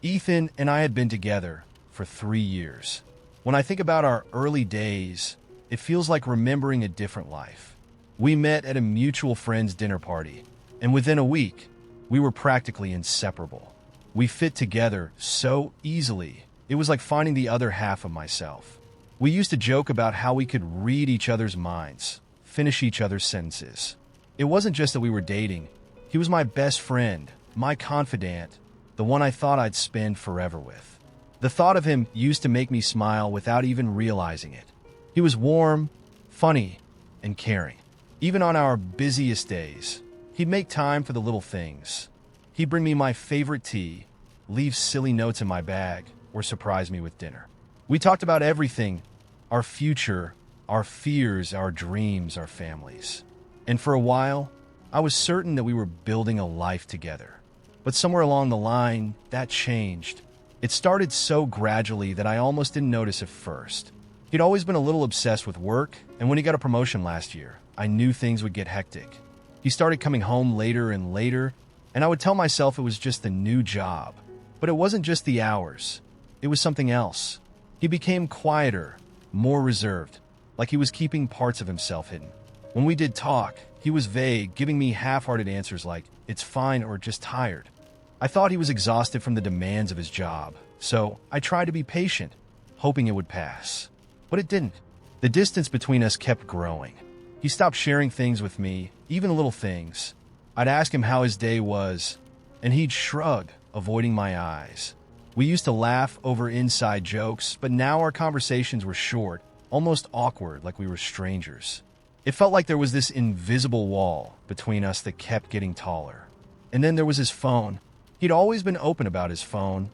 Ethan and I had been together for 3 years. When I think about our early days, it feels like remembering a different life. We met at a mutual friend's dinner party, and within a week, we were practically inseparable. We fit together so easily, it was like finding the other half of myself. We used to joke about how we could read each other's minds, finish each other's sentences. It wasn't just that we were dating. He was my best friend, my confidant, the one I thought I'd spend forever with. The thought of him used to make me smile without even realizing it. He was warm, funny, and caring. Even on our busiest days, he'd make time for the little things. He'd bring me my favorite tea, leave silly notes in my bag, or surprise me with dinner. We talked about everything: our future, our fears, our dreams, our families. And for a while, I was certain that we were building a life together. But somewhere along the line, that changed. It started so gradually that I almost didn't notice at first. He'd always been a little obsessed with work, and when he got a promotion last year, I knew things would get hectic. He started coming home later and later, and I would tell myself it was just the new job. But it wasn't just the hours. It was something else. He became quieter, more reserved, like he was keeping parts of himself hidden. When we did talk, he was vague, giving me half-hearted answers like, "It's fine," or "just tired." I thought he was exhausted from the demands of his job, so I tried to be patient, hoping it would pass. But it didn't. The distance between us kept growing. He stopped sharing things with me, even little things. I'd ask him how his day was, and he'd shrug, avoiding my eyes. We used to laugh over inside jokes, but now our conversations were short, almost awkward, like we were strangers. It felt like there was this invisible wall between us that kept getting taller. And then there was his phone. He'd always been open about his phone,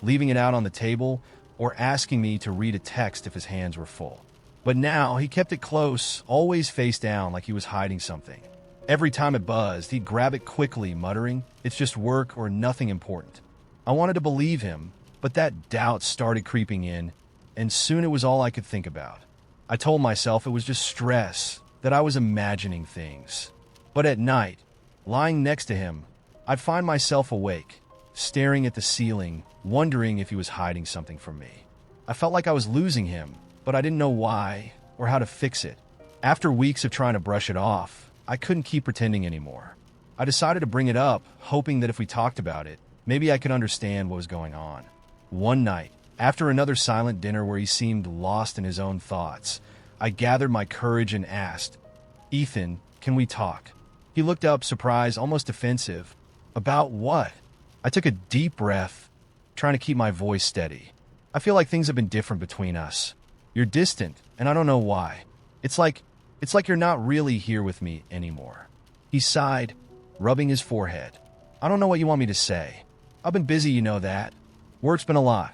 leaving it out on the table or asking me to read a text if his hands were full. But now he kept it close, always face down, like he was hiding something. Every time it buzzed, he'd grab it quickly, muttering, "It's just work or nothing important." I wanted to believe him, but that doubt started creeping in, and soon it was all I could think about. I told myself it was just stress, that I was imagining things. But at night, lying next to him, I'd find myself awake, staring at the ceiling, wondering if he was hiding something from me. I felt like I was losing him, but I didn't know why or how to fix it. After weeks of trying to brush it off, I couldn't keep pretending anymore. I decided to bring it up, hoping that if we talked about it, maybe I could understand what was going on. One night, after another silent dinner where he seemed lost in his own thoughts, I gathered my courage and asked, "Ethan, can we talk?" He looked up, surprised, almost defensive. "About what?" I took a deep breath, trying to keep my voice steady. "I feel like things have been different between us. You're distant, and I don't know why. It's like you're not really here with me anymore." He sighed, rubbing his forehead. "I don't know what you want me to say. I've been busy, you know that. Work's been a lot.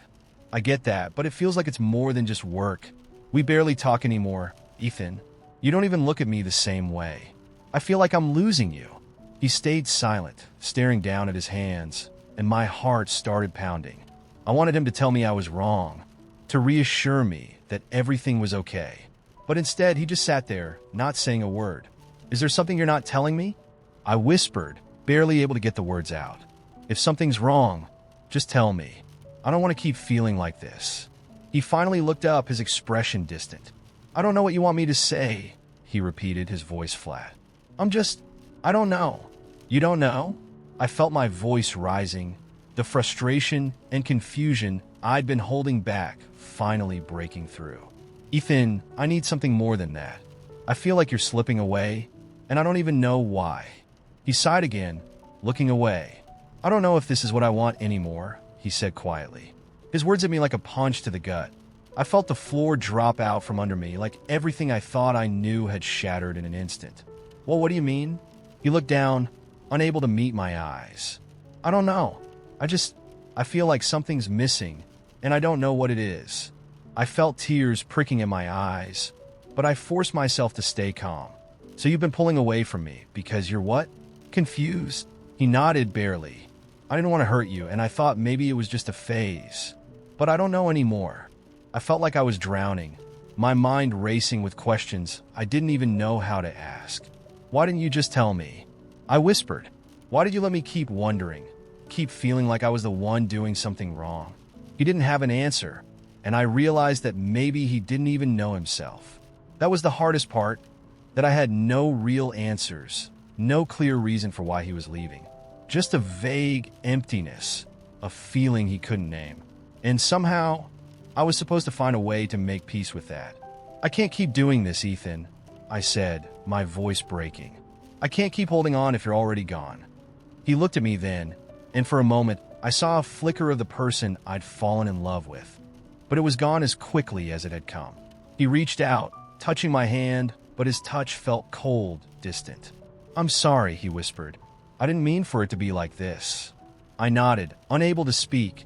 I get that, but it feels like it's more than just work. We barely talk anymore, Ethan. You don't even look at me the same way. I feel like I'm losing you." He stayed silent, staring down at his hands, and my heart started pounding. I wanted him to tell me I was wrong, to reassure me that everything was okay. But instead, he just sat there, not saying a word. "Is there something you're not telling me?" I whispered, barely able to get the words out. "If something's wrong, just tell me. I don't want to keep feeling like this." He finally looked up, his expression distant. "I don't know what you want me to say," he repeated, his voice flat. I don't know." "You don't know?" I felt my voice rising, the frustration and confusion I'd been holding back finally breaking through. "Ethan, I need something more than that. I feel like you're slipping away, and I don't even know why." He sighed again, looking away. "I don't know if this is what I want anymore," he said quietly. His words hit me like a punch to the gut. I felt the floor drop out from under me, like everything I thought I knew had shattered in an instant. "Well, what do you mean?" He looked down, unable to meet my eyes. "I don't know. I feel like something's missing, and I don't know what it is." I felt tears pricking in my eyes, but I forced myself to stay calm. "So you've been pulling away from me because you're what?" "Confused." He nodded barely. "I didn't want to hurt you, and I thought maybe it was just a phase. But I don't know anymore." I felt like I was drowning, my mind racing with questions I didn't even know how to ask. "Why didn't you just tell me?" I whispered. "Why did you let me keep wondering?" keep feeling like I was the one doing something wrong. He didn't have an answer, and I realized that maybe he didn't even know himself. That was the hardest part, that I had no real answers, no clear reason for why he was leaving. Just a vague emptiness, a feeling he couldn't name. And somehow, I was supposed to find a way to make peace with that. "I can't keep doing this, Ethan," I said, my voice breaking. "I can't keep holding on if you're already gone." He looked at me then, and for a moment, I saw a flicker of the person I'd fallen in love with. But it was gone as quickly as it had come. He reached out, touching my hand, but his touch felt cold, distant. "I'm sorry," he whispered. "I didn't mean for it to be like this." I nodded, unable to speak,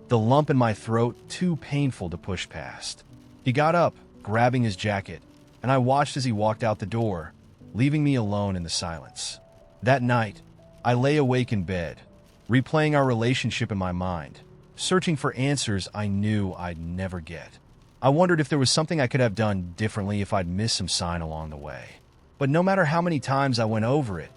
the lump in my throat too painful to push past. He got up, grabbing his jacket, and I watched as he walked out the door, leaving me alone in the silence. That night, I lay awake in bed, replaying our relationship in my mind, searching for answers I knew I'd never get. I wondered if there was something I could have done differently if I'd missed some sign along the way. But no matter how many times I went over it,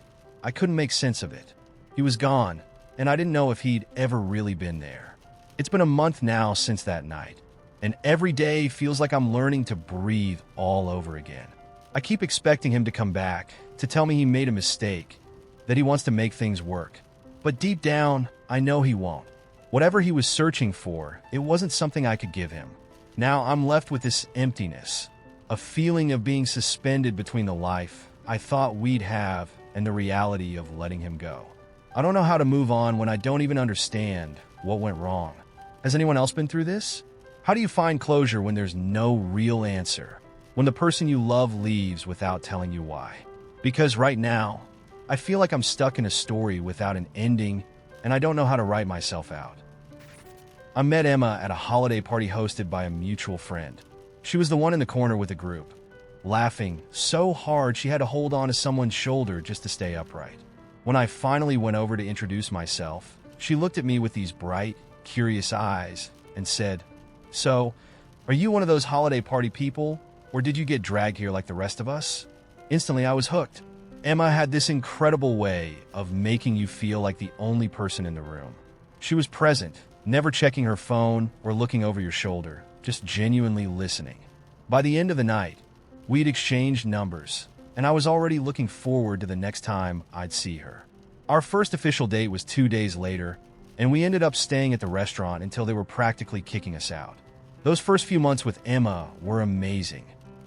I couldn't make sense of it. He was gone, and I didn't know if he'd ever really been there. It's been a month now since that night, and every day feels like I'm learning to breathe all over again. I keep expecting him to come back, to tell me he made a mistake, that he wants to make things work. But deep down, I know he won't. Whatever he was searching for, it wasn't something I could give him. Now I'm left with this emptiness, a feeling of being suspended between the life I thought we'd have and the reality of letting him go. I don't know how to move on when I don't even understand what went wrong. Has anyone else been through this? How do you find closure when there's no real answer? When the person you love leaves without telling you why? Because right now, I feel like I'm stuck in a story without an ending, and I don't know how to write myself out. I met Emma at a holiday party hosted by a mutual friend. She was the one in the corner with the group, laughing so hard she had to hold on to someone's shoulder just to stay upright. When I finally went over to introduce myself, she looked at me with these bright, curious eyes and said, "So, are you one of those holiday party people, or did you get dragged here like the rest of us?" Instantly, I was hooked. Emma had this incredible way of making you feel like the only person in the room. She was present, never checking her phone or looking over your shoulder, just genuinely listening. By the end of the night, we'd exchanged numbers, and I was already looking forward to the next time I'd see her. Our first official date was 2 days later, and we ended up staying at the restaurant until they were practically kicking us out. Those first few months with Emma were amazing.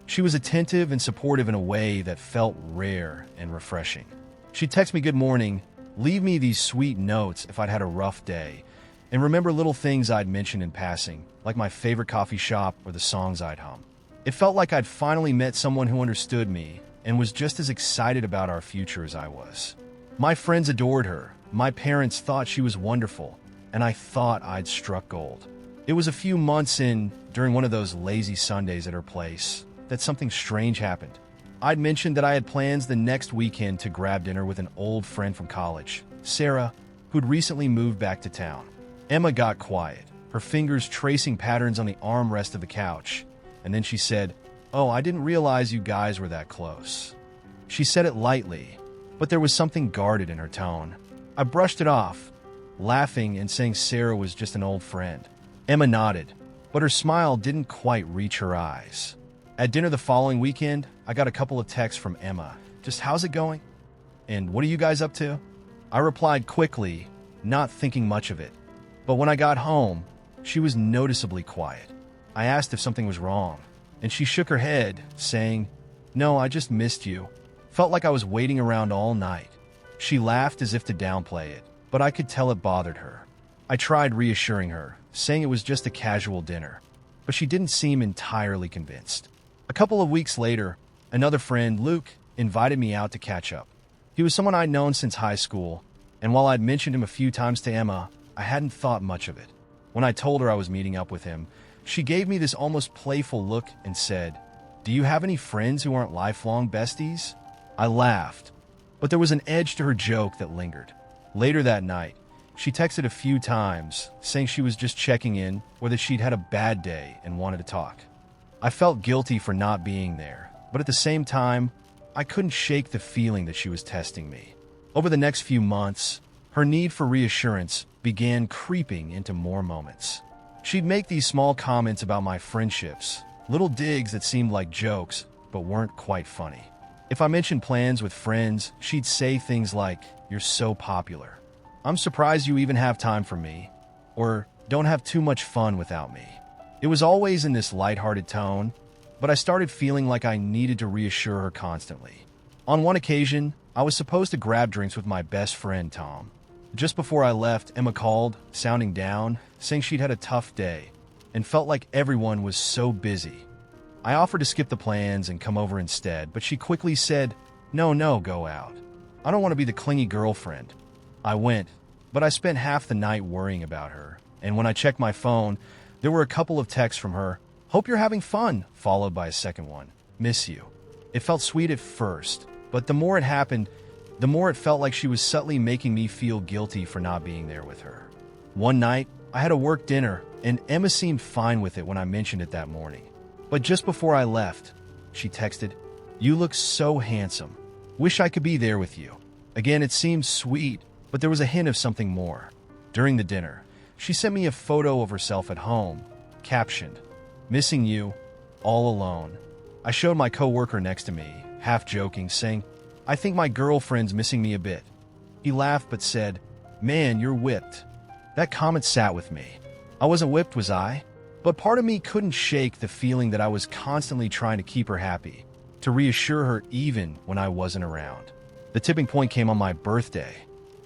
She was attentive and supportive in a way that felt rare and refreshing. She'd text me good morning, leave me these sweet notes if I'd had a rough day, and remember little things I'd mentioned in passing, like my favorite coffee shop or the songs I'd hum. It felt like I'd finally met someone who understood me and was just as excited about our future as I was. My friends adored her, my parents thought she was wonderful, and I thought I'd struck gold. It was a few months in, during one of those lazy Sundays at her place, that something strange happened. I'd mentioned that I had plans the next weekend to grab dinner with an old friend from college, Sarah, who'd recently moved back to town. Emma got quiet, her fingers tracing patterns on the armrest of the couch, and then she said, "Oh, I didn't realize you guys were that close." She said it lightly, but there was something guarded in her tone. I brushed it off, laughing and saying Sarah was just an old friend. Emma nodded, but her smile didn't quite reach her eyes. At dinner the following weekend, I got a couple of texts from Emma. Just, "How's it going?" And "What are you guys up to?" I replied quickly, not thinking much of it. But when I got home, she was noticeably quiet. I asked if something was wrong, and she shook her head, saying, "No, I just missed you. Felt like I was waiting around all night." She laughed as if to downplay it, but I could tell it bothered her. I tried reassuring her, saying it was just a casual dinner, but she didn't seem entirely convinced. A couple of weeks later, another friend, Luke, invited me out to catch up. He was someone I'd known since high school, and while I'd mentioned him a few times to Emma, I hadn't thought much of it. When I told her I was meeting up with him, she gave me this almost playful look and said, "Do you have any friends who aren't lifelong besties?" I laughed, but there was an edge to her joke that lingered. Later that night, she texted a few times, saying she was just checking in or that she'd had a bad day and wanted to talk. I felt guilty for not being there, but at the same time, I couldn't shake the feeling that she was testing me. Over the next few months, Her need for reassurance began creeping into more moments. She'd make these small comments about my friendships, little digs that seemed like jokes, but weren't quite funny. If I mentioned plans with friends, she'd say things like, "You're so popular. I'm surprised you even have time for me," or "Don't have too much fun without me." It was always in this lighthearted tone, but I started feeling like I needed to reassure her constantly. On one occasion, I was supposed to grab drinks with my best friend, Tom. Just before I left, Emma called, sounding down, saying she'd had a tough day, and felt like everyone was so busy. I offered to skip the plans and come over instead, but she quickly said, No, go out. I don't want to be the clingy girlfriend." I went, but I spent half the night worrying about her, and when I checked my phone, there were a couple of texts from her, "Hope you're having fun," followed by a second one, "Miss you." It felt sweet at first, but the more it happened, the more it felt like she was subtly making me feel guilty for not being there with her. One night, I had a work dinner, and Emma seemed fine with it when I mentioned it that morning. But just before I left, she texted, "You look so handsome. Wish I could be there with you." Again, it seemed sweet, but there was a hint of something more. During the dinner, she sent me a photo of herself at home, captioned, "Missing you, all alone." I showed my coworker next to me, half joking, saying, "I think my girlfriend's missing me a bit." He laughed but said, "Man, you're whipped." That comment sat with me. I wasn't whipped, was I? But part of me couldn't shake the feeling that I was constantly trying to keep her happy, to reassure her even when I wasn't around. The tipping point came on my birthday.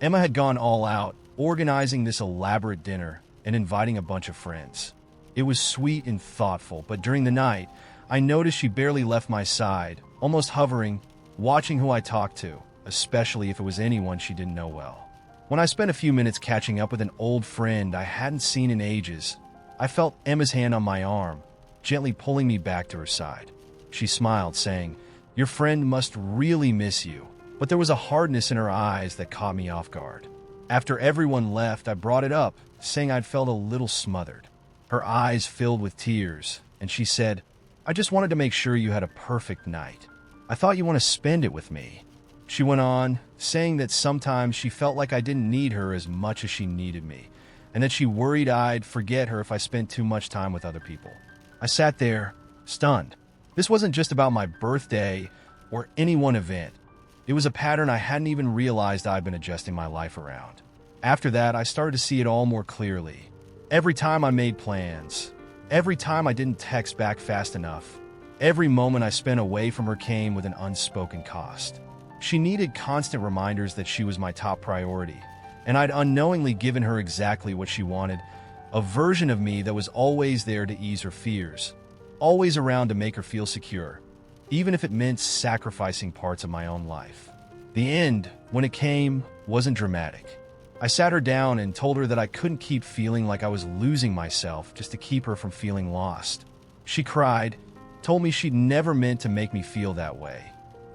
Emma had gone all out, organizing this elaborate dinner and inviting a bunch of friends. It was sweet and thoughtful, but during the night, I noticed she barely left my side, almost hovering, watching who I talked to, especially if it was anyone she didn't know well. When I spent a few minutes catching up with an old friend I hadn't seen in ages, I felt Emma's hand on my arm, gently pulling me back to her side. She smiled, saying, "Your friend must really miss you," but there was a hardness in her eyes that caught me off guard. After everyone left, I brought it up, saying I'd felt a little smothered. Her eyes filled with tears, and she said, "I just wanted to make sure you had a perfect night. I thought you want to spend it with me." She went on, saying that sometimes she felt like I didn't need her as much as she needed me, and that she worried I'd forget her if I spent too much time with other people. I sat there, stunned. This wasn't just about my birthday or any one event. It was a pattern I hadn't even realized I'd been adjusting my life around. After that, I started to see it all more clearly. Every time I made plans, every time I didn't text back fast enough, every moment I spent away from her came with an unspoken cost. She needed constant reminders that she was my top priority, and I'd unknowingly given her exactly what she wanted, a version of me that was always there to ease her fears, always around to make her feel secure, even if it meant sacrificing parts of my own life. The end, when it came, wasn't dramatic. I sat her down and told her that I couldn't keep feeling like I was losing myself just to keep her from feeling lost. She cried, told me she'd never meant to make me feel that way,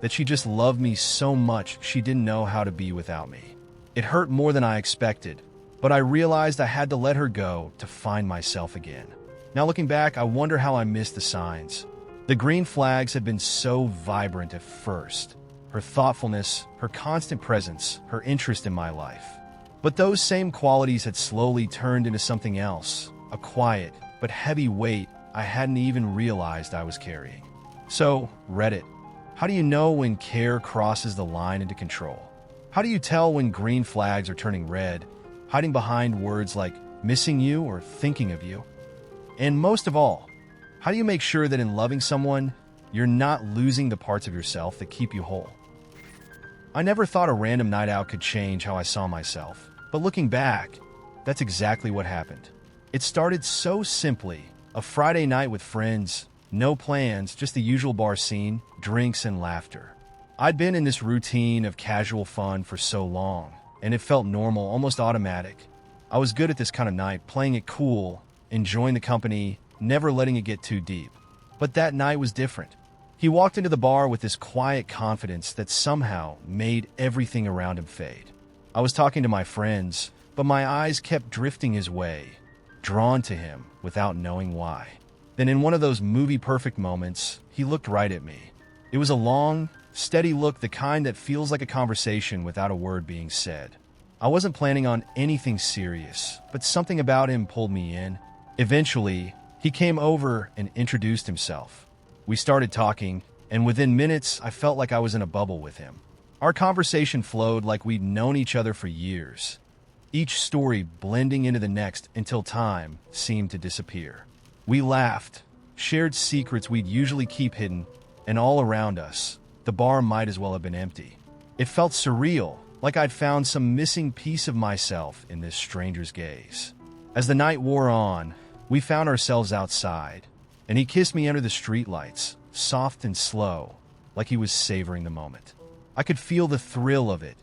that she just loved me so much she didn't know how to be without me. It hurt more than I expected, but I realized I had to let her go to find myself again. Now looking back, I wonder how I missed the signs. The green flags had been so vibrant at first. Her thoughtfulness, her constant presence, her interest in my life. But those same qualities had slowly turned into something else, a quiet but heavy weight I hadn't even realized I was carrying. So, Reddit, how do you know when care crosses the line into control? How do you tell when green flags are turning red, hiding behind words like missing you or thinking of you? And most of all, how do you make sure that in loving someone, you're not losing the parts of yourself that keep you whole? I never thought a random night out could change how I saw myself, but looking back, that's exactly what happened. It started so simply, a Friday night with friends, no plans, just the usual bar scene, drinks and laughter. I'd been in this routine of casual fun for so long, and it felt normal, almost automatic. I was good at this kind of night, playing it cool, enjoying the company, never letting it get too deep. But that night was different. He walked into the bar with this quiet confidence that somehow made everything around him fade. I was talking to my friends, but my eyes kept drifting his way, drawn to him without knowing why. Then in one of those movie-perfect moments, he looked right at me. It was a long, steady look, the kind that feels like a conversation without a word being said. I wasn't planning on anything serious, but something about him pulled me in. Eventually, he came over and introduced himself. We started talking, and within minutes, I felt like I was in a bubble with him. Our conversation flowed like we'd known each other for years, each story blending into the next until time seemed to disappear. We laughed, shared secrets we'd usually keep hidden, and all around us, the bar might as well have been empty. It felt surreal, like I'd found some missing piece of myself in this stranger's gaze. As the night wore on, we found ourselves outside, and he kissed me under the streetlights, soft and slow, like he was savoring the moment. I could feel the thrill of it,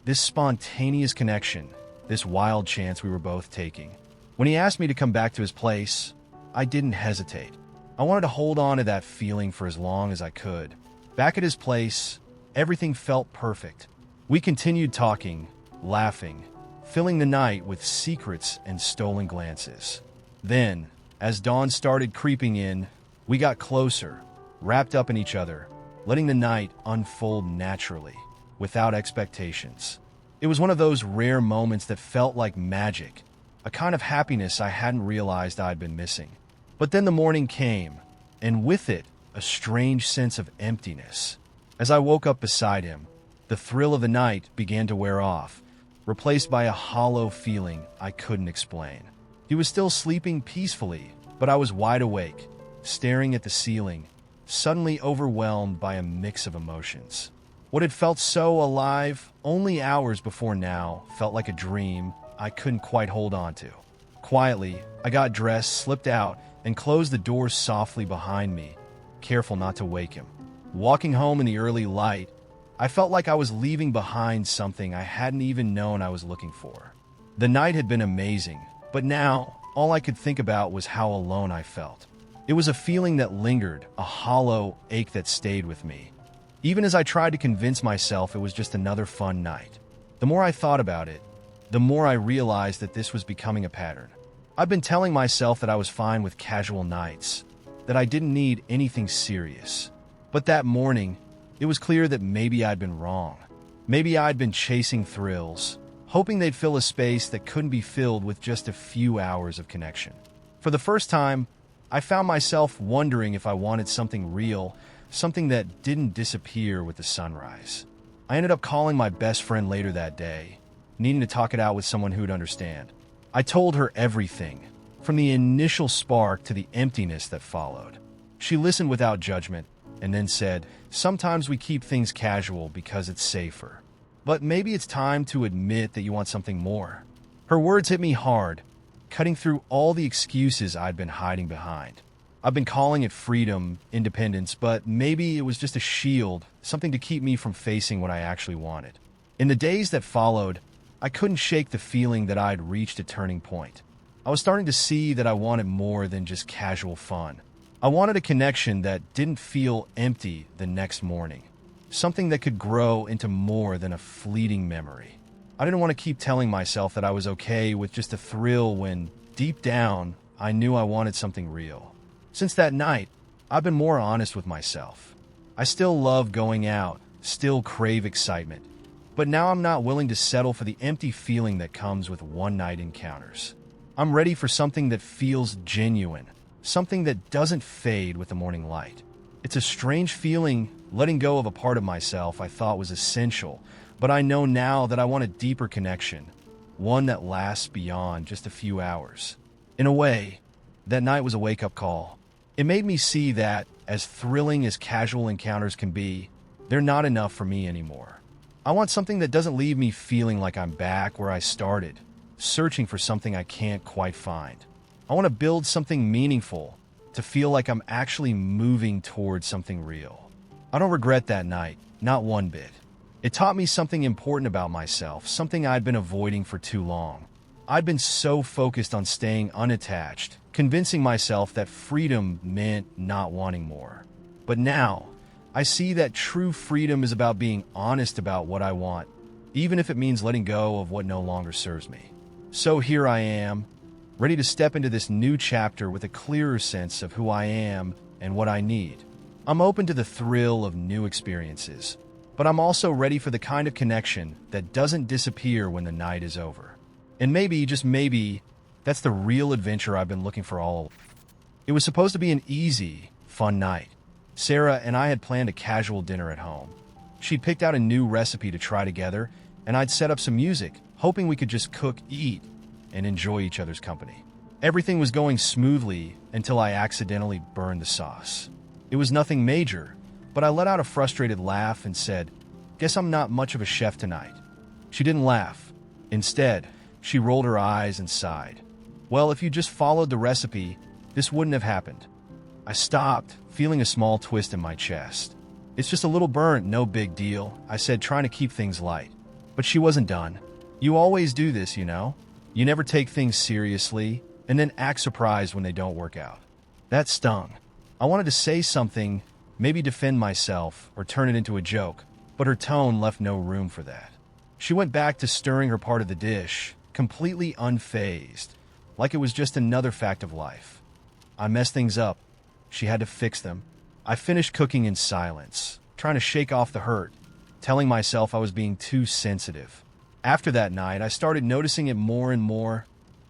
this spontaneous connection, this wild chance we were both taking. When he asked me to come back to his place, I didn't hesitate. I wanted to hold on to that feeling for as long as I could. Back at his place, everything felt perfect. We continued talking, laughing, filling the night with secrets and stolen glances. Then, as dawn started creeping in, we got closer, wrapped up in each other, letting the night unfold naturally, without expectations. It was one of those rare moments that felt like magic, a kind of happiness I hadn't realized I'd been missing. But then the morning came, and with it, a strange sense of emptiness. As I woke up beside him, the thrill of the night began to wear off, replaced by a hollow feeling I couldn't explain. He was still sleeping peacefully, but I was wide awake, staring at the ceiling, suddenly overwhelmed by a mix of emotions. What had felt so alive only hours before now felt like a dream I couldn't quite hold on to. Quietly, I got dressed, slipped out, and closed the doors softly behind me, careful not to wake him. Walking home in the early light, I felt like I was leaving behind something I hadn't even known I was looking for. The night had been amazing, but now all I could think about was how alone I felt. It was a feeling that lingered, a hollow ache that stayed with me. Even as I tried to convince myself it was just another fun night. The more I thought about it, the more I realized that this was becoming a pattern. I've been telling myself that I was fine with casual nights, that I didn't need anything serious. But that morning, it was clear that maybe I'd been wrong. Maybe I'd been chasing thrills, hoping they'd fill a space that couldn't be filled with just a few hours of connection. For the first time, I found myself wondering if I wanted something real, something that didn't disappear with the sunrise. I ended up calling my best friend later that day, needing to talk it out with someone who'd understand. I told her everything, from the initial spark to the emptiness that followed. She listened without judgment, and then said, "Sometimes we keep things casual because it's safer. But maybe it's time to admit that you want something more." Her words hit me hard, cutting through all the excuses I'd been hiding behind. I've been calling it freedom, independence, but maybe it was just a shield, something to keep me from facing what I actually wanted. In the days that followed, I couldn't shake the feeling that I'd reached a turning point. I was starting to see that I wanted more than just casual fun. I wanted a connection that didn't feel empty the next morning, something that could grow into more than a fleeting memory. I didn't want to keep telling myself that I was okay with just a thrill when, deep down, I knew I wanted something real. Since that night, I've been more honest with myself. I still love going out, still crave excitement, but now I'm not willing to settle for the empty feeling that comes with one-night encounters. I'm ready for something that feels genuine, something that doesn't fade with the morning light. It's a strange feeling, letting go of a part of myself I thought was essential, but I know now that I want a deeper connection, one that lasts beyond just a few hours. In a way, that night was a wake-up call. It made me see that, as thrilling as casual encounters can be, they're not enough for me anymore. I want something that doesn't leave me feeling like I'm back where I started, searching for something I can't quite find. I want to build something meaningful, to feel like I'm actually moving towards something real. I don't regret that night, not one bit. It taught me something important about myself, something I'd been avoiding for too long. I'd been so focused on staying unattached, convincing myself that freedom meant not wanting more. But now, I see that true freedom is about being honest about what I want, even if it means letting go of what no longer serves me. So here I am, ready to step into this new chapter with a clearer sense of who I am and what I need. I'm open to the thrill of new experiences, but I'm also ready for the kind of connection that doesn't disappear when the night is over. And maybe, just maybe, that's the real adventure I've been looking for all along. It was supposed to be an easy, fun night. Sarah and I had planned a casual dinner at home. She'd picked out a new recipe to try together, and I'd set up some music, hoping we could just cook, eat, and enjoy each other's company. Everything was going smoothly until I accidentally burned the sauce. It was nothing major, but I let out a frustrated laugh and said, "Guess I'm not much of a chef tonight." She didn't laugh. Instead, she rolled her eyes and sighed. "Well, if you just followed the recipe, this wouldn't have happened." I stopped, feeling a small twist in my chest. "It's just a little burnt, no big deal," I said, trying to keep things light. But she wasn't done. "You always do this, you know? You never take things seriously, and then act surprised when they don't work out." That stung. I wanted to say something, maybe defend myself or turn it into a joke, but her tone left no room for that. She went back to stirring her part of the dish, completely unfazed, like it was just another fact of life. I messed things up. She had to fix them. I finished cooking in silence, trying to shake off the hurt, telling myself I was being too sensitive. After that night, I started noticing it more and more.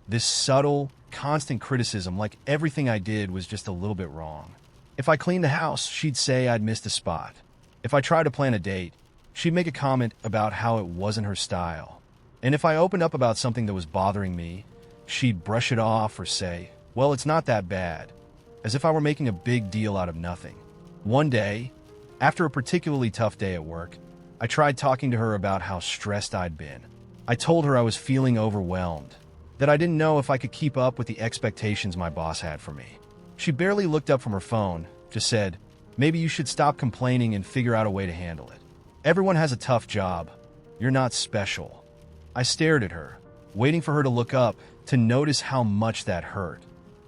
This subtle, constant criticism, like everything I did was just a little bit wrong. If I cleaned the house, she'd say I'd missed a spot. If I tried to plan a date, she'd make a comment about how it wasn't her style. And if I opened up about something that was bothering me, she'd brush it off or say, "Well, it's not that bad," as if I were making a big deal out of nothing. One day, after a particularly tough day at work, I tried talking to her about how stressed I'd been. I told her I was feeling overwhelmed, that I didn't know if I could keep up with the expectations my boss had for me. She barely looked up from her phone, just said, "Maybe you should stop complaining and figure out a way to handle it. Everyone has a tough job. You're not special." I stared at her, waiting for her to look up to notice how much that hurt.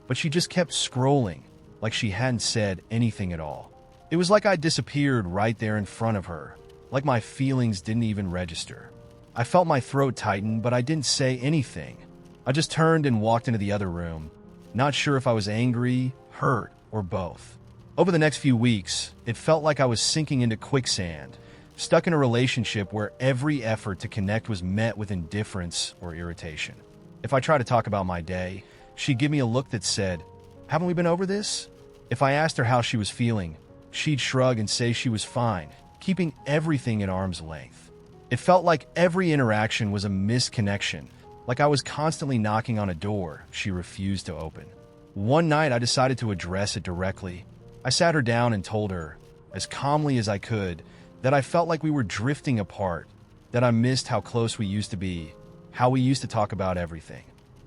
But she just kept scrolling, like she hadn't said anything at all. It was like I disappeared right there in front of her, like my feelings didn't even register. I felt my throat tighten, but I didn't say anything. I just turned and walked into the other room, not sure if I was angry, hurt, or both. Over the next few weeks, it felt like I was sinking into quicksand, stuck in a relationship where every effort to connect was met with indifference or irritation. If I tried to talk about my day, she'd give me a look that said, "Haven't we been over this?" If I asked her how she was feeling, she'd shrug and say she was fine, keeping everything at arm's length. It felt like every interaction was a misconnection, like I was constantly knocking on a door she refused to open. One night, I decided to address it directly. I sat her down and told her, as calmly as I could, that I felt like we were drifting apart, that I missed how close we used to be, how we used to talk about everything.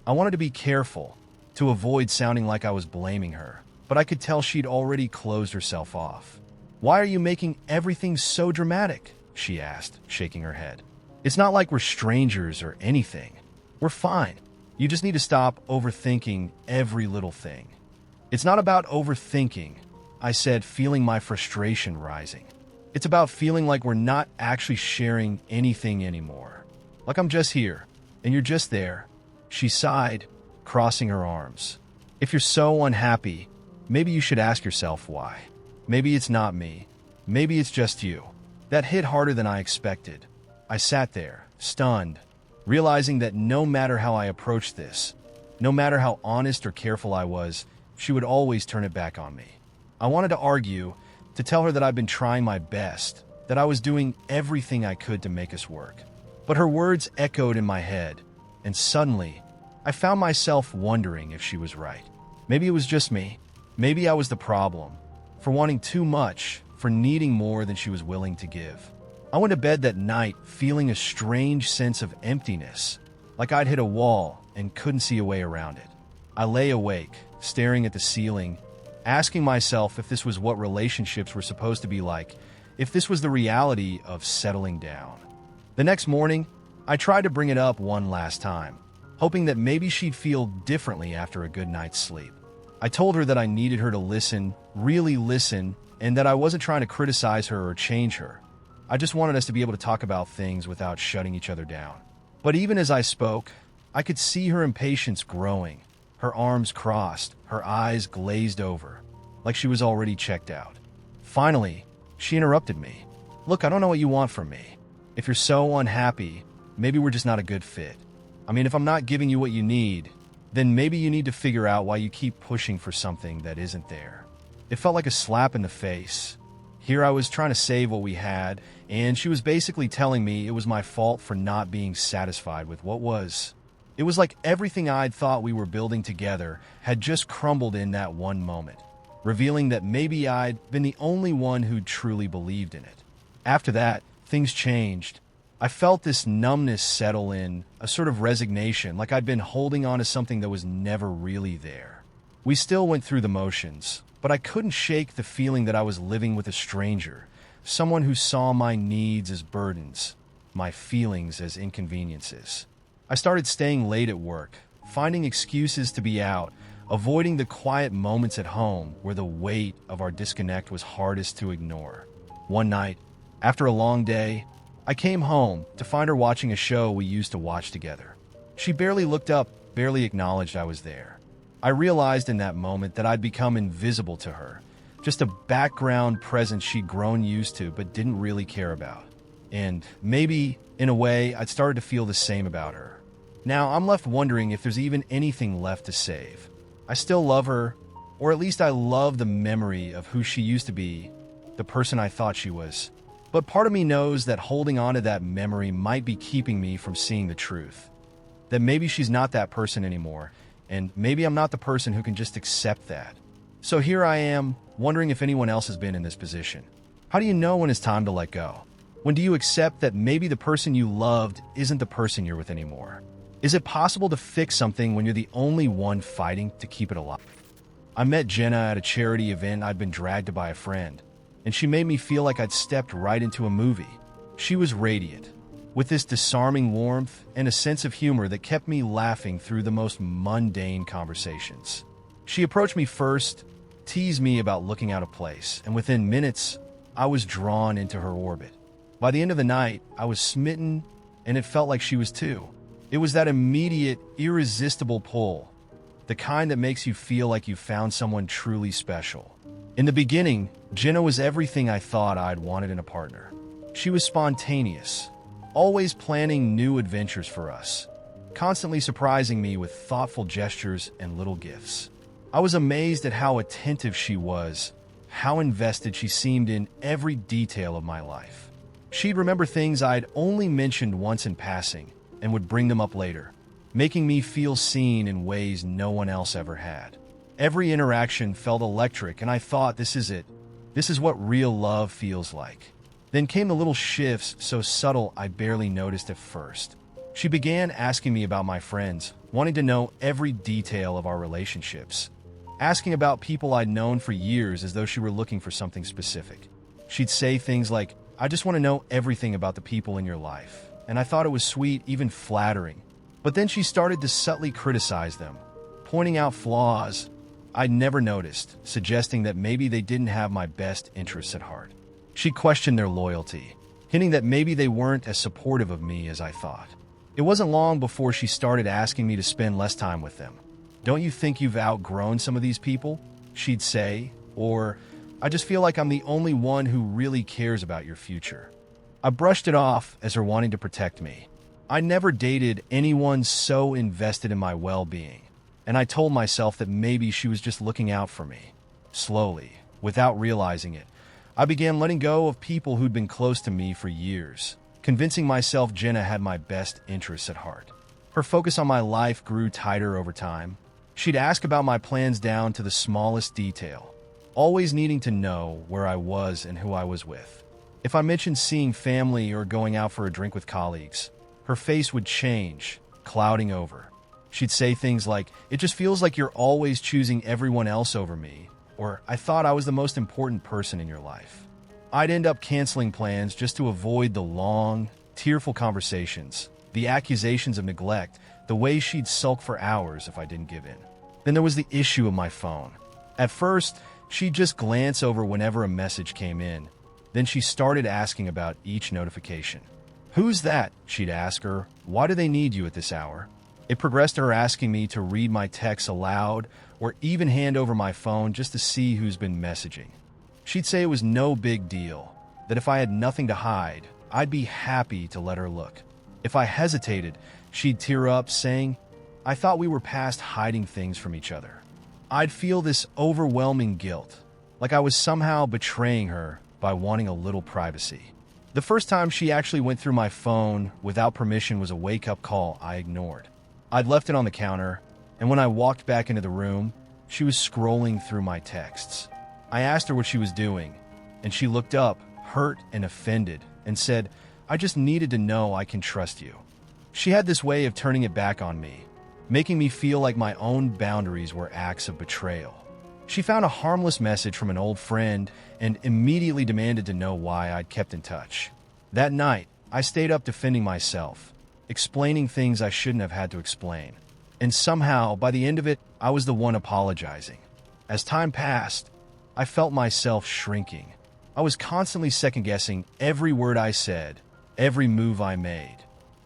I wanted to be careful, to avoid sounding like I was blaming her, but I could tell she'd already closed herself off. "Why are you making everything so dramatic?" she asked, shaking her head. "It's not like we're strangers or anything. We're fine. You just need to stop overthinking every little thing." "It's not about overthinking," I said, feeling my frustration rising. "It's about feeling like we're not actually sharing anything anymore. Like I'm just here, and you're just there." She sighed, crossing her arms. "If you're so unhappy, maybe you should ask yourself why. Maybe it's not me. Maybe it's just you." That hit harder than I expected. I sat there, stunned, realizing that no matter how I approached this, no matter how honest or careful I was, she would always turn it back on me. I wanted to argue, to tell her that I'd been trying my best, that I was doing everything I could to make us work. But her words echoed in my head, and suddenly, I found myself wondering if she was right. Maybe it was just me. Maybe I was the problem, for wanting too much, for needing more than she was willing to give. I went to bed that night feeling a strange sense of emptiness, like I'd hit a wall and couldn't see a way around it. I lay awake, staring at the ceiling, asking myself if this was what relationships were supposed to be like, if this was the reality of settling down. The next morning, I tried to bring it up one last time, hoping that maybe she'd feel differently after a good night's sleep. I told her that I needed her to listen, really listen, and that I wasn't trying to criticize her or change her. I just wanted us to be able to talk about things without shutting each other down. But even as I spoke, I could see her impatience growing, her arms crossed, her eyes glazed over, like she was already checked out. Finally, she interrupted me. Look, I don't know what you want from me. If you're so unhappy, maybe we're just not a good fit. I mean, if I'm not giving you what you need, then maybe you need to figure out why you keep pushing for something that isn't there. It felt like a slap in the face. Here I was trying to save what we had, and she was basically telling me it was my fault for not being satisfied with what was. It was like everything I'd thought we were building together had just crumbled in that one moment, revealing that maybe I'd been the only one who truly believed in it. After that, things changed. I felt this numbness settle in, a sort of resignation, like I'd been holding on to something that was never really there. We still went through the motions, but I couldn't shake the feeling that I was living with a stranger, someone who saw my needs as burdens, my feelings as inconveniences. I started staying late at work, finding excuses to be out, avoiding the quiet moments at home where the weight of our disconnect was hardest to ignore. One night, after a long day, I came home to find her watching a show we used to watch together. She barely looked up, barely acknowledged I was there. I realized in that moment that I'd become invisible to her, just a background presence she'd grown used to but didn't really care about. And maybe, in a way, I'd started to feel the same about her. Now I'm left wondering if there's even anything left to save. I still love her, or at least I love the memory of who she used to be, the person I thought she was. But part of me knows that holding on to that memory might be keeping me from seeing the truth. That maybe she's not that person anymore, and maybe I'm not the person who can just accept that. So here I am, wondering if anyone else has been in this position. How do you know when it's time to let go? When do you accept that maybe the person you loved isn't the person you're with anymore? Is it possible to fix something when you're the only one fighting to keep it alive? I met Jenna at a charity event I'd been dragged to by a friend, and she made me feel like I'd stepped right into a movie. She was radiant, with this disarming warmth and a sense of humor that kept me laughing through the most mundane conversations. She approached me first, teased me about looking out of place, and within minutes, I was drawn into her orbit. By the end of the night, I was smitten, and it felt like she was too. It was that immediate, irresistible pull, the kind that makes you feel like you found someone truly special. In the beginning, Jenna was everything I thought I'd wanted in a partner. She was spontaneous, always planning new adventures for us, constantly surprising me with thoughtful gestures and little gifts. I was amazed at how attentive she was, how invested she seemed in every detail of my life. She'd remember things I'd only mentioned once in passing and would bring them up later, making me feel seen in ways no one else ever had. Every interaction felt electric, and I thought, this is it. This is what real love feels like. Then came the little shifts, so subtle I barely noticed at first. She began asking me about my friends, wanting to know every detail of our relationships, asking about people I'd known for years as though she were looking for something specific. She'd say things like, "I just want to know everything about the people in your life." And I thought it was sweet, even flattering. But then she started to subtly criticize them, pointing out flaws I'd never noticed, suggesting that maybe they didn't have my best interests at heart. She questioned their loyalty, hinting that maybe they weren't as supportive of me as I thought. It wasn't long before she started asking me to spend less time with them. "Don't you think you've outgrown some of these people?" she'd say, or, "I just feel like I'm the only one who really cares about your future." I brushed it off as her wanting to protect me. I never dated anyone so invested in my well-being, and I told myself that maybe she was just looking out for me. Slowly, without realizing it, I began letting go of people who'd been close to me for years, convincing myself Jenna had my best interests at heart. Her focus on my life grew tighter over time. She'd ask about my plans down to the smallest detail, always needing to know where I was and who I was with. If I mentioned seeing family or going out for a drink with colleagues, her face would change, clouding over. She'd say things like, "It just feels like you're always choosing everyone else over me," or, "I thought I was the most important person in your life." I'd end up canceling plans just to avoid the long, tearful conversations, the accusations of neglect, the way she'd sulk for hours if I didn't give in. Then there was the issue of my phone. At first, she'd just glance over whenever a message came in. Then she started asking about each notification. "Who's that?" she'd ask her. "Why do they need you at this hour?" It progressed to her asking me to read my texts aloud or even hand over my phone just to see who's been messaging. She'd say it was no big deal, that if I had nothing to hide, I'd be happy to let her look. If I hesitated, she'd tear up, saying, "I thought we were past hiding things from each other." I'd feel this overwhelming guilt, like I was somehow betraying her by wanting a little privacy. The first time she actually went through my phone without permission was a wake-up call I ignored. I'd left it on the counter, and when I walked back into the room, she was scrolling through my texts. I asked her what she was doing, and she looked up, hurt and offended, and said, "I just needed to know I can trust you." She had this way of turning it back on me, making me feel like my own boundaries were acts of betrayal. She found a harmless message from an old friend and immediately demanded to know why I'd kept in touch. That night, I stayed up defending myself, explaining things I shouldn't have had to explain. And somehow, by the end of it, I was the one apologizing. As time passed, I felt myself shrinking. I was constantly second-guessing every word I said, every move I made.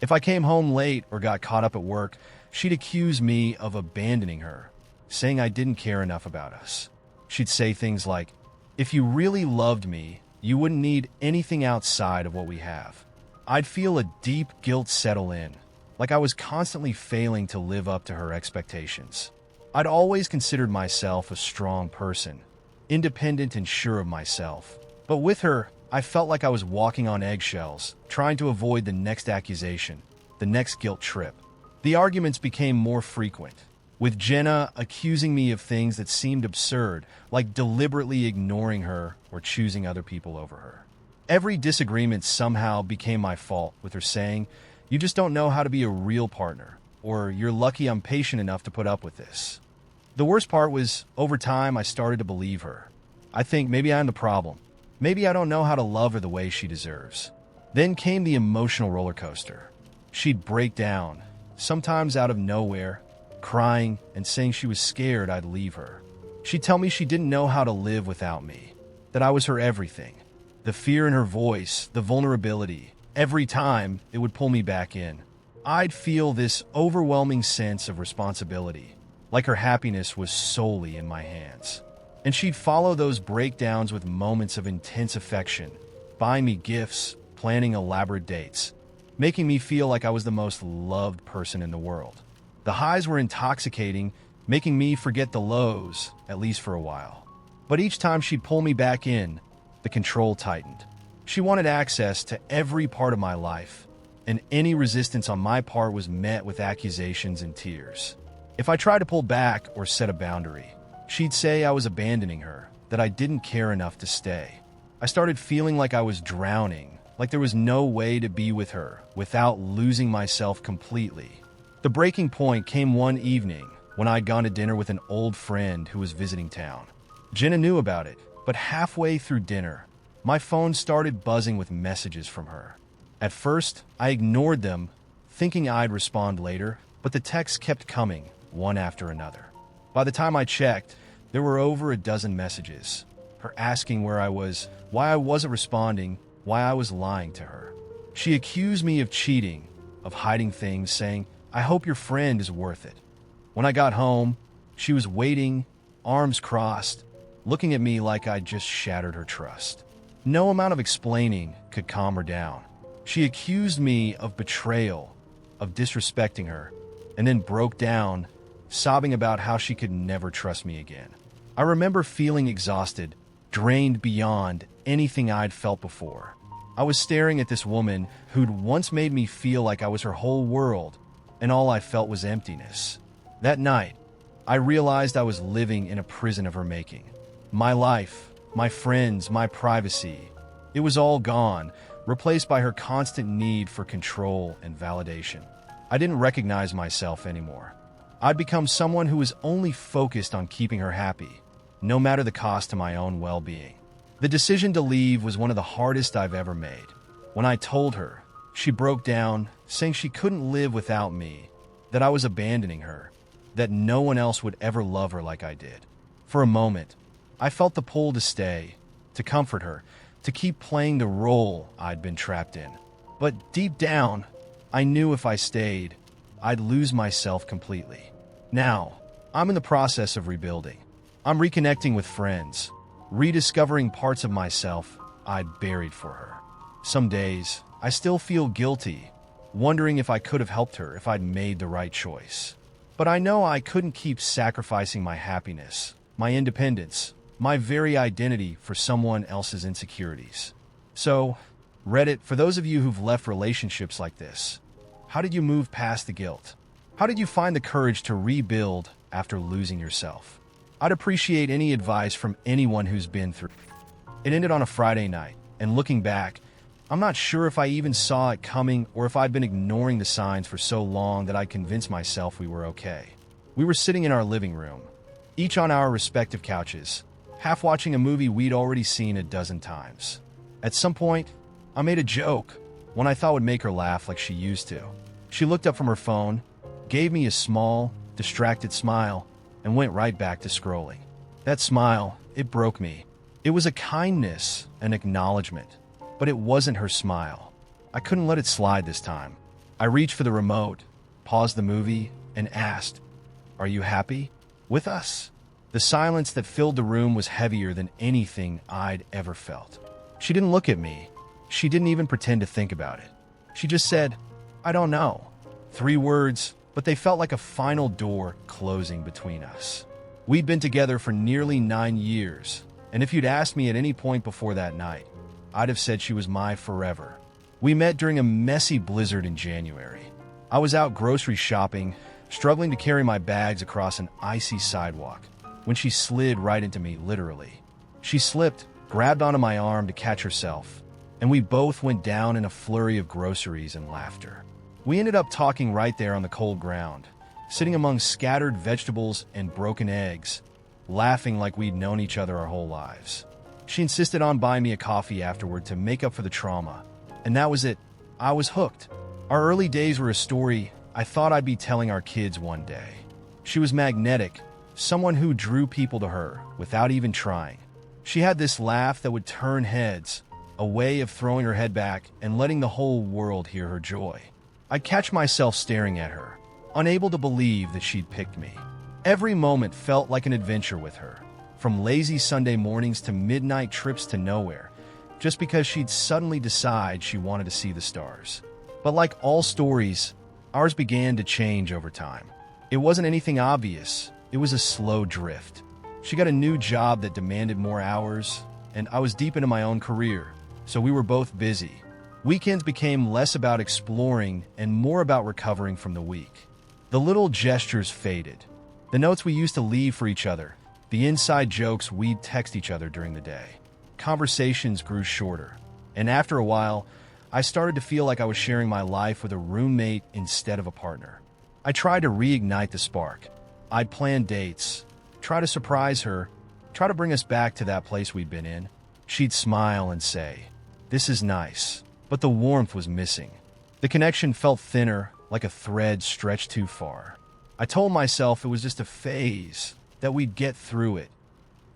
If I came home late or got caught up at work, she'd accuse me of abandoning her, saying I didn't care enough about us. She'd say things like, "If you really loved me, you wouldn't need anything outside of what we have." I'd feel a deep guilt settle in, like I was constantly failing to live up to her expectations. I'd always considered myself a strong person, independent and sure of myself. But with her, I felt like I was walking on eggshells, trying to avoid the next accusation, the next guilt trip. The arguments became more frequent, with Jenna accusing me of things that seemed absurd, like deliberately ignoring her or choosing other people over her. Every disagreement somehow became my fault, with her saying, "You just don't know how to be a real partner," or "You're lucky I'm patient enough to put up with this." The worst part was, over time, I started to believe her. I think maybe I'm the problem. Maybe I don't know how to love her the way she deserves. Then came the emotional roller coaster. She'd break down, sometimes out of nowhere, crying and saying she was scared I'd leave her. She'd tell me she didn't know how to live without me, that I was her everything. The fear in her voice, the vulnerability, every time it would pull me back in. I'd feel this overwhelming sense of responsibility, like her happiness was solely in my hands. And she'd follow those breakdowns with moments of intense affection, buying me gifts, planning elaborate dates, making me feel like I was the most loved person in the world. The highs were intoxicating, making me forget the lows, at least for a while. But each time she'd pull me back in, the control tightened. She wanted access to every part of my life, and any resistance on my part was met with accusations and tears. If I tried to pull back or set a boundary, she'd say I was abandoning her, that I didn't care enough to stay. I started feeling like I was drowning, like there was no way to be with her without losing myself completely. The breaking point came one evening when I'd gone to dinner with an old friend who was visiting town. Jenna knew about it, but halfway through dinner, my phone started buzzing with messages from her. At first, I ignored them, thinking I'd respond later, but the texts kept coming, one after another. By the time I checked, there were over a dozen messages. Her asking where I was, why I wasn't responding, why I was lying to her. She accused me of cheating, of hiding things, saying, "I hope your friend is worth it." When I got home, she was waiting, arms crossed, looking at me like I'd just shattered her trust. No amount of explaining could calm her down. She accused me of betrayal, of disrespecting her, and then broke down, sobbing about how she could never trust me again. I remember feeling exhausted, drained beyond anything I'd felt before. I was staring at this woman who'd once made me feel like I was her whole world, and all I felt was emptiness. That night, I realized I was living in a prison of her making. My life, my friends, my privacy, it was all gone, replaced by her constant need for control and validation. I didn't recognize myself anymore. I'd become someone who was only focused on keeping her happy, no matter the cost to my own well-being. The decision to leave was one of the hardest I've ever made. When I told her, she broke down, saying she couldn't live without me, that I was abandoning her, that no one else would ever love her like I did. For a moment, I felt the pull to stay, to comfort her, to keep playing the role I'd been trapped in. But deep down, I knew if I stayed, I'd lose myself completely. Now, I'm in the process of rebuilding. I'm reconnecting with friends, rediscovering parts of myself I'd buried for her. Some days, I still feel guilty, wondering if I could have helped her if I'd made the right choice. But I know I couldn't keep sacrificing my happiness, my independence, my very identity for someone else's insecurities. So, Reddit, for those of you who've left relationships like this, how did you move past the guilt? How did you find the courage to rebuild after losing yourself? I'd appreciate any advice from anyone who's been through. It ended on a Friday night, and looking back, I'm not sure if I even saw it coming or if I'd been ignoring the signs for so long that I'd convinced myself we were okay. We were sitting in our living room, each on our respective couches, half watching a movie we'd already seen a dozen times. At some point, I made a joke, one I thought would make her laugh like she used to. She looked up from her phone, gave me a small, distracted smile, and went right back to scrolling. That smile, it broke me. It was a kindness, an acknowledgement. But it wasn't her smile. I couldn't let it slide this time. I reached for the remote, paused the movie, and asked, "Are you happy? With us?" The silence that filled the room was heavier than anything I'd ever felt. She didn't look at me. She didn't even pretend to think about it. She just said, "I don't know." 3 words, but they felt like a final door closing between us. We'd been together for nearly 9 years, and if you'd asked me at any point before that night, I'd have said she was my forever. We met during a messy blizzard in January. I was out grocery shopping, struggling to carry my bags across an icy sidewalk, when she slid right into me, literally. She slipped, grabbed onto my arm to catch herself, and we both went down in a flurry of groceries and laughter. We ended up talking right there on the cold ground, sitting among scattered vegetables and broken eggs, laughing like we'd known each other our whole lives. She insisted on buying me a coffee afterward to make up for the trauma, and that was it. I was hooked. Our early days were a story I thought I'd be telling our kids one day. She was magnetic, someone who drew people to her without even trying. She had this laugh that would turn heads, a way of throwing her head back and letting the whole world hear her joy. I'd catch myself staring at her, unable to believe that she'd picked me. Every moment felt like an adventure with her. From lazy Sunday mornings to midnight trips to nowhere, just because she'd suddenly decide she wanted to see the stars. But like all stories, ours began to change over time. It wasn't anything obvious, it was a slow drift. She got a new job that demanded more hours, and I was deep into my own career, so we were both busy. Weekends became less about exploring and more about recovering from the week. The little gestures faded. The notes we used to leave for each other, the inside jokes we'd text each other during the day. Conversations grew shorter, and after a while, I started to feel like I was sharing my life with a roommate instead of a partner. I tried to reignite the spark. I'd plan dates, try to surprise her, try to bring us back to that place we'd been in. She'd smile and say, "This is nice," but the warmth was missing. The connection felt thinner, like a thread stretched too far. I told myself it was just a phase, that we'd get through it,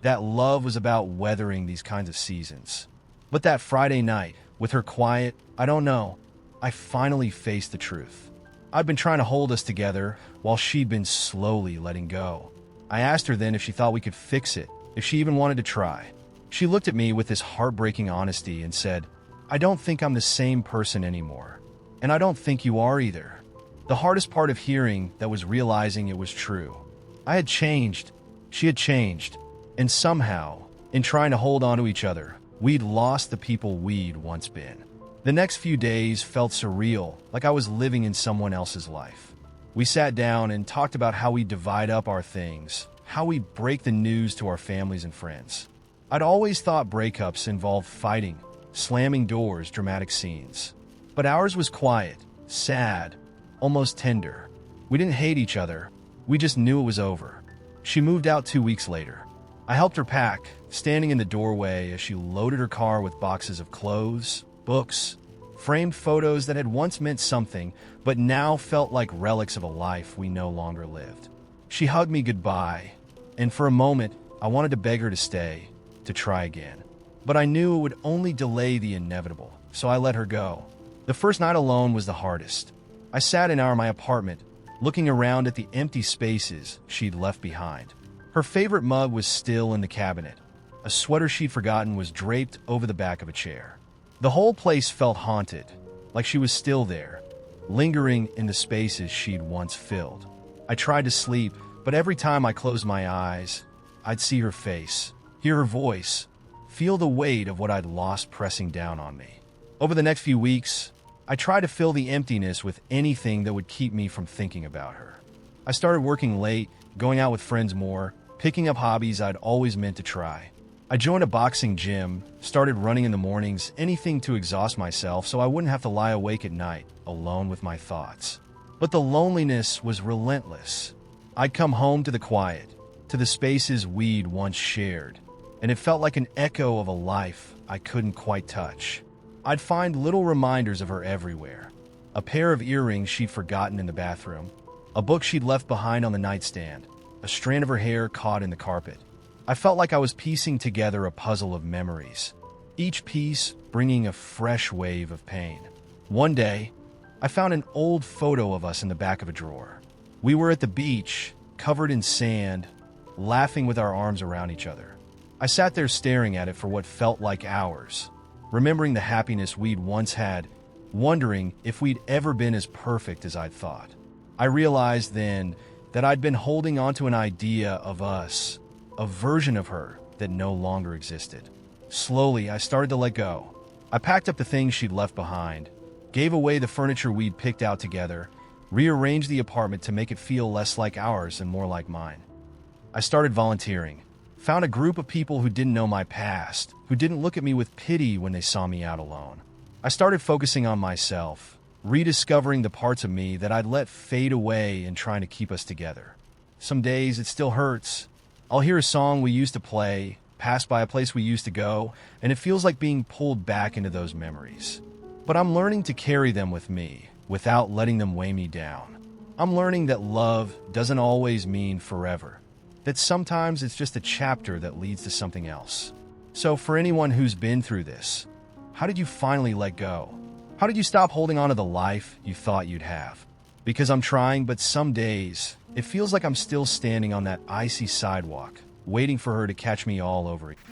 that love was about weathering these kinds of seasons. But that Friday night, with her quiet, "I don't know," I finally faced the truth. I'd been trying to hold us together while she'd been slowly letting go. I asked her then if she thought we could fix it, if she even wanted to try. She looked at me with this heartbreaking honesty and said, "I don't think I'm the same person anymore. And I don't think you are either." The hardest part of hearing that was realizing it was true. I had changed, she had changed, and somehow, in trying to hold on to each other, we'd lost the people we'd once been. The next few days felt surreal, like I was living in someone else's life. We sat down and talked about how we divide up our things, how we break the news to our families and friends. I'd always thought breakups involved fighting, slamming doors, dramatic scenes. But ours was quiet, sad, almost tender. We didn't hate each other. We just knew it was over. She moved out 2 weeks later. I helped her pack, standing in the doorway as she loaded her car with boxes of clothes, books, framed photos that had once meant something, but now felt like relics of a life we no longer lived. She hugged me goodbye, and for a moment, I wanted to beg her to stay, to try again. But I knew it would only delay the inevitable, so I let her go. The first night alone was the hardest. I sat in my apartment, looking around at the empty spaces she'd left behind. Her favorite mug was still in the cabinet, A sweater she'd forgotten was draped over the back of a chair. The whole place felt haunted, like she was still there, lingering in the spaces she'd once filled. I tried to sleep, but every time I closed my eyes, I'd see her face, hear her voice, feel the weight of what I'd lost pressing down on me. Over the next few weeks, I tried to fill the emptiness with anything that would keep me from thinking about her. I started working late, going out with friends more, picking up hobbies I'd always meant to try. I joined a boxing gym, started running in the mornings, anything to exhaust myself so I wouldn't have to lie awake at night, alone with my thoughts. But the loneliness was relentless. I'd come home to the quiet, to the spaces we'd once shared, and it felt like an echo of a life I couldn't quite touch. I'd find little reminders of her everywhere. A pair of earrings she'd forgotten in the bathroom, a book she'd left behind on the nightstand, a strand of her hair caught in the carpet. I felt like I was piecing together a puzzle of memories, each piece bringing a fresh wave of pain. One day, I found an old photo of us in the back of a drawer. We were at the beach, covered in sand, laughing with our arms around each other. I sat there staring at it for what felt like hours, remembering the happiness we'd once had, wondering if we'd ever been as perfect as I'd thought. I realized then that I'd been holding onto an idea of us, a version of her that no longer existed. Slowly, I started to let go. I packed up the things she'd left behind, gave away the furniture we'd picked out together, rearranged the apartment to make it feel less like ours and more like mine. I started volunteering, found a group of people who didn't know my past, who didn't look at me with pity when they saw me out alone. I started focusing on myself, rediscovering the parts of me that I'd let fade away in trying to keep us together. Some days it still hurts. I'll hear a song we used to play, pass by a place we used to go, and it feels like being pulled back into those memories. But I'm learning to carry them with me, without letting them weigh me down. I'm learning that love doesn't always mean forever, that sometimes it's just a chapter that leads to something else. So for anyone who's been through this, how did you finally let go? How did you stop holding on to the life you thought you'd have? Because I'm trying, but some days, it feels like I'm still standing on that icy sidewalk, waiting for her to catch me all over again.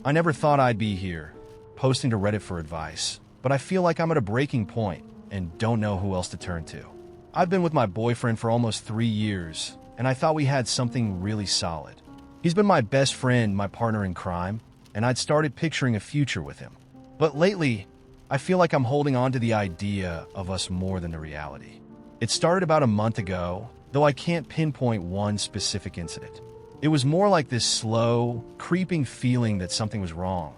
I never thought I'd be here, posting to Reddit for advice, but I feel like I'm at a breaking point and don't know who else to turn to. I've been with my boyfriend for almost 3 years, and I thought we had something really solid. He's been my best friend, my partner in crime, and I'd started picturing a future with him. But lately, I feel like I'm holding on to the idea of us more than the reality. It started about a month ago, though I can't pinpoint one specific incident. It was more like this slow, creeping feeling that something was wrong,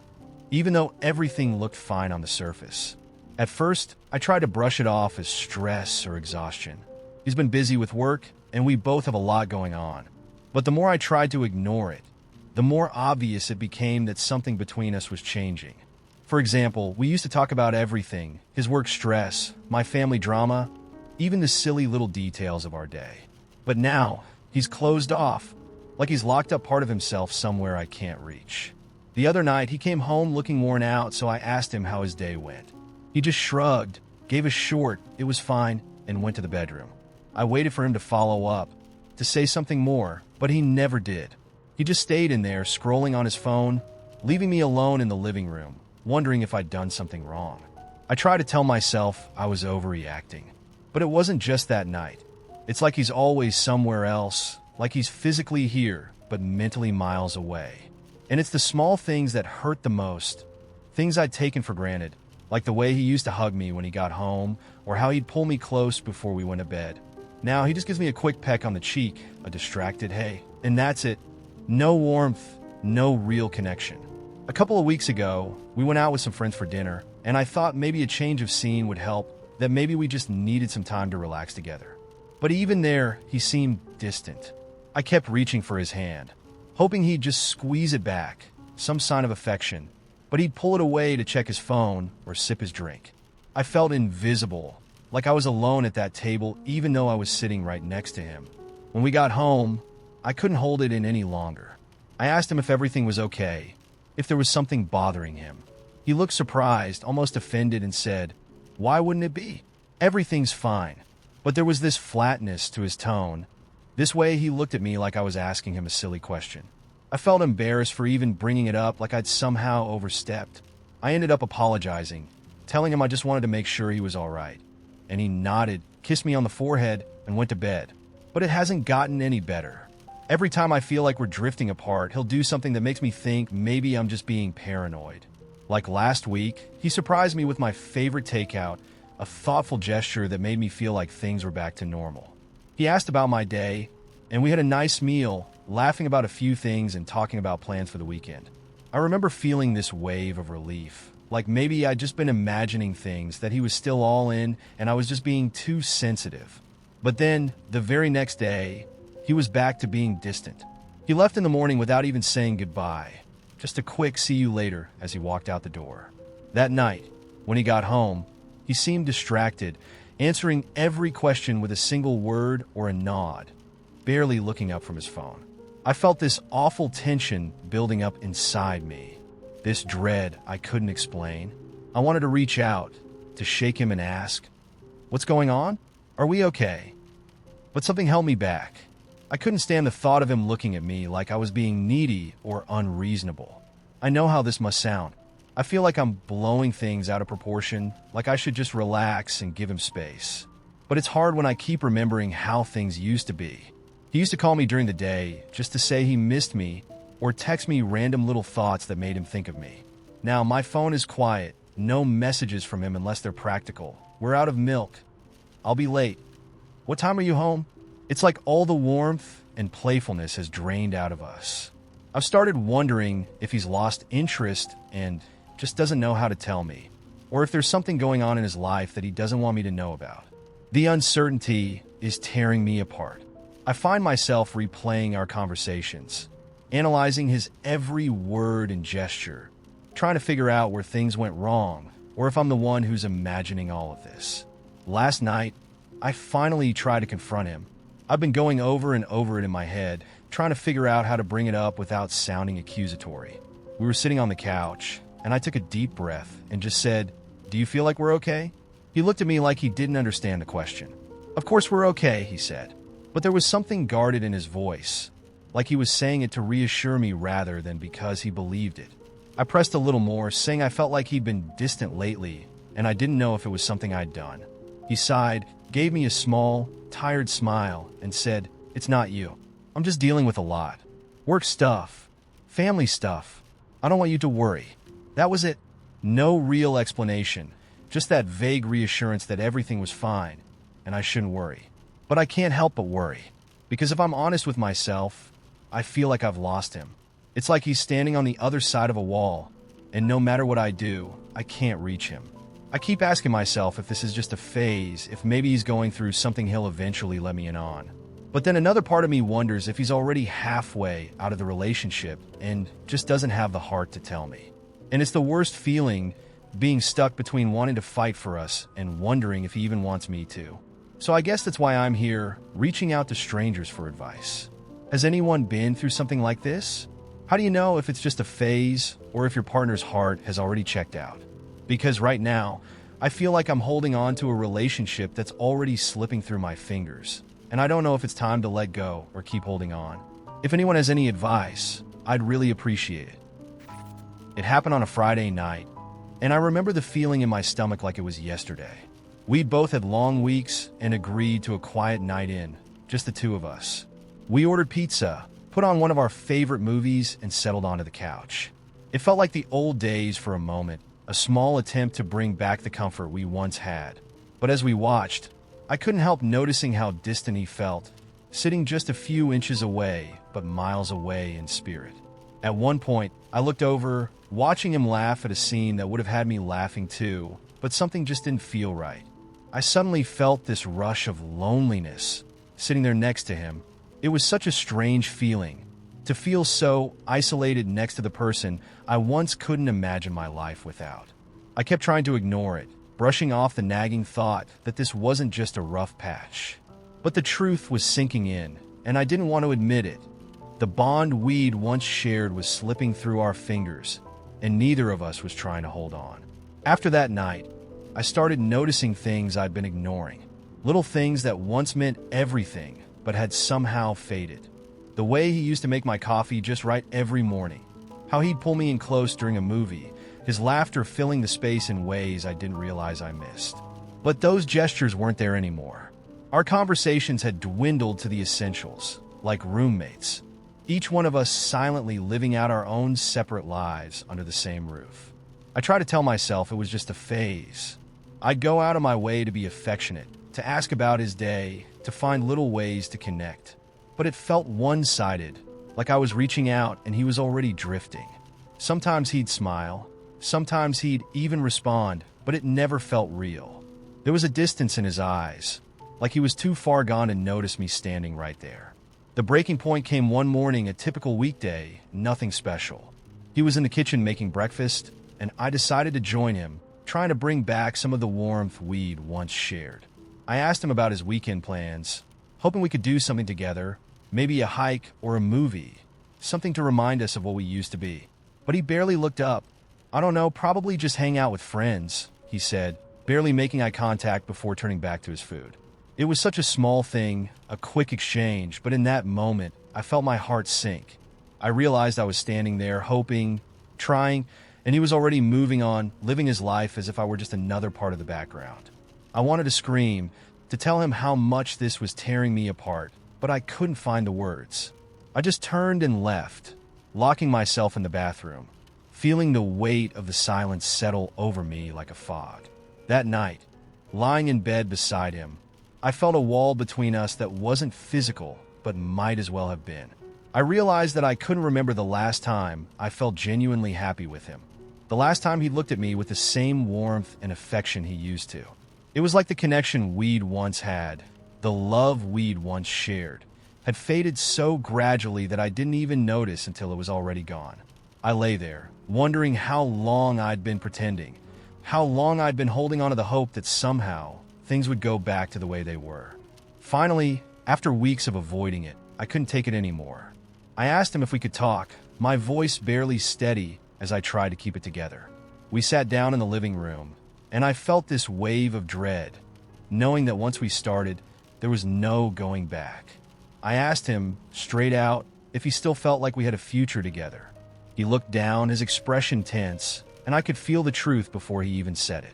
even though everything looked fine on the surface. At first, I tried to brush it off as stress or exhaustion. He's been busy with work, and we both have a lot going on. But the more I tried to ignore it, the more obvious it became that something between us was changing. For example, we used to talk about everything, his work stress, my family drama, even the silly little details of our day. But now, he's closed off, like he's locked up part of himself somewhere I can't reach. The other night, he came home looking worn out, so I asked him how his day went. He just shrugged, gave a short, "It was fine," and went to the bedroom. I waited for him to follow up, to say something more, but he never did. He just stayed in there, scrolling on his phone, leaving me alone in the living room, wondering if I'd done something wrong. I tried to tell myself I was overreacting, but it wasn't just that night. It's like he's always somewhere else, like he's physically here, but mentally miles away. And it's the small things that hurt the most, things I'd taken for granted, like the way he used to hug me when he got home, or how he'd pull me close before we went to bed. Now he just gives me a quick peck on the cheek, a distracted hey, and that's it. No warmth, no real connection. A couple of weeks ago, we went out with some friends for dinner, and I thought maybe a change of scene would help, that maybe we just needed some time to relax together. But even there, he seemed distant. I kept reaching for his hand, hoping he'd just squeeze it back, some sign of affection, but he'd pull it away to check his phone or sip his drink. I felt invisible, like I was alone at that table even though I was sitting right next to him. When we got home, I couldn't hold it in any longer. I asked him if everything was okay, if there was something bothering him. He looked surprised, almost offended, and said, "Why wouldn't it be? Everything's fine." But there was this flatness to his tone, this way he looked at me like I was asking him a silly question. I felt embarrassed for even bringing it up, like I'd somehow overstepped. I ended up apologizing, telling him I just wanted to make sure he was all right. And he nodded, kissed me on the forehead, and went to bed. But it hasn't gotten any better. Every time I feel like we're drifting apart, he'll do something that makes me think maybe I'm just being paranoid. Like last week, he surprised me with my favorite takeout, a thoughtful gesture that made me feel like things were back to normal. He asked about my day, and we had a nice meal, laughing about a few things and talking about plans for the weekend. I remember feeling this wave of relief, like maybe I'd just been imagining things, that he was still all in and I was just being too sensitive. But then, the very next day, he was back to being distant. He left in the morning without even saying goodbye, just a quick see you later as he walked out the door. That night, when he got home, he seemed distracted, answering every question with a single word or a nod, barely looking up from his phone. I felt this awful tension building up inside me, this dread I couldn't explain. I wanted to reach out, to shake him and ask, "What's going on? Are we okay?" But something held me back. I couldn't stand the thought of him looking at me like I was being needy or unreasonable. I know how this must sound. I feel like I'm blowing things out of proportion, like I should just relax and give him space. But it's hard when I keep remembering how things used to be. He used to call me during the day just to say he missed me or text me random little thoughts that made him think of me. Now, my phone is quiet, no messages from him unless they're practical. We're out of milk. I'll be late. What time are you home? It's like all the warmth and playfulness has drained out of us. I've started wondering if he's lost interest and just doesn't know how to tell me, or if there's something going on in his life that he doesn't want me to know about. The uncertainty is tearing me apart. I find myself replaying our conversations, analyzing his every word and gesture, trying to figure out where things went wrong, or if I'm the one who's imagining all of this. Last night, I finally tried to confront him. I've been going over and over it in my head, trying to figure out how to bring it up without sounding accusatory. We were sitting on the couch, and I took a deep breath and just said, "Do you feel like we're okay?" He looked at me like he didn't understand the question. "Of course we're okay," he said. But there was something guarded in his voice, like he was saying it to reassure me rather than because he believed it. I pressed a little more, saying I felt like he'd been distant lately, and I didn't know if it was something I'd done. He sighed, gave me a small, tired smile, and said, "It's not you. I'm just dealing with a lot. Work stuff. Family stuff. I don't want you to worry." That was it. No real explanation, just that vague reassurance that everything was fine, and I shouldn't worry. But I can't help but worry, because if I'm honest with myself, I feel like I've lost him. It's like he's standing on the other side of a wall, and no matter what I do, I can't reach him. I keep asking myself if this is just a phase, if maybe he's going through something he'll eventually let me in on. But then another part of me wonders if he's already halfway out of the relationship and just doesn't have the heart to tell me. And it's the worst feeling, being stuck between wanting to fight for us and wondering if he even wants me to. So I guess that's why I'm here, reaching out to strangers for advice. Has anyone been through something like this? How do you know if it's just a phase or if your partner's heart has already checked out? Because right now, I feel like I'm holding on to a relationship that's already slipping through my fingers, and I don't know if it's time to let go or keep holding on. If anyone has any advice, I'd really appreciate it. It happened on a Friday night, and I remember the feeling in my stomach like it was yesterday. We'd both had long weeks and agreed to a quiet night in, just the two of us. We ordered pizza, put on one of our favorite movies, and settled onto the couch. It felt like the old days for a moment, a small attempt to bring back the comfort we once had. But as we watched, I couldn't help noticing how distant he felt, sitting just a few inches away, but miles away in spirit. At one point, I looked over, watching him laugh at a scene that would have had me laughing too, but something just didn't feel right. I suddenly felt this rush of loneliness, sitting there next to him. It was such a strange feeling, to feel so isolated next to the person I once couldn't imagine my life without. I kept trying to ignore it, brushing off the nagging thought that this wasn't just a rough patch. But the truth was sinking in, and I didn't want to admit it. The bond we'd once shared was slipping through our fingers, and neither of us was trying to hold on. After that night, I started noticing things I'd been ignoring. Little things that once meant everything, but had somehow faded. The way he used to make my coffee just right every morning. How he'd pull me in close during a movie, his laughter filling the space in ways I didn't realize I missed. But those gestures weren't there anymore. Our conversations had dwindled to the essentials, like roommates, each one of us silently living out our own separate lives under the same roof. I try to tell myself it was just a phase. I'd go out of my way to be affectionate, to ask about his day, to find little ways to connect. But it felt one-sided, like I was reaching out and he was already drifting. Sometimes he'd smile, sometimes he'd even respond, but it never felt real. There was a distance in his eyes, like he was too far gone to notice me standing right there. The breaking point came one morning, a typical weekday, nothing special. He was in the kitchen making breakfast, and I decided to join him, trying to bring back some of the warmth we'd once shared. I asked him about his weekend plans, hoping we could do something together, maybe a hike or a movie, something to remind us of what we used to be. But he barely looked up. "I don't know, probably just hang out with friends," he said, barely making eye contact before turning back to his food. It was such a small thing, a quick exchange, but in that moment, I felt my heart sink. I realized I was standing there, hoping, trying, and he was already moving on, living his life as if I were just another part of the background. I wanted to scream, to tell him how much this was tearing me apart, but I couldn't find the words. I just turned and left, locking myself in the bathroom, feeling the weight of the silence settle over me like a fog. That night, lying in bed beside him, I felt a wall between us that wasn't physical, but might as well have been. I realized that I couldn't remember the last time I felt genuinely happy with him. The last time he looked at me with the same warmth and affection he used to. It was like the connection we'd once had, the love we'd once shared, had faded so gradually that I didn't even notice until it was already gone. I lay there, wondering how long I'd been pretending, how long I'd been holding on to the hope that somehow things would go back to the way they were. Finally, after weeks of avoiding it, I couldn't take it anymore. I asked him if we could talk, my voice barely steady as I tried to keep it together. We sat down in the living room, and I felt this wave of dread, knowing that once we started, there was no going back. I asked him, straight out, if he still felt like we had a future together. He looked down, his expression tense, and I could feel the truth before he even said it.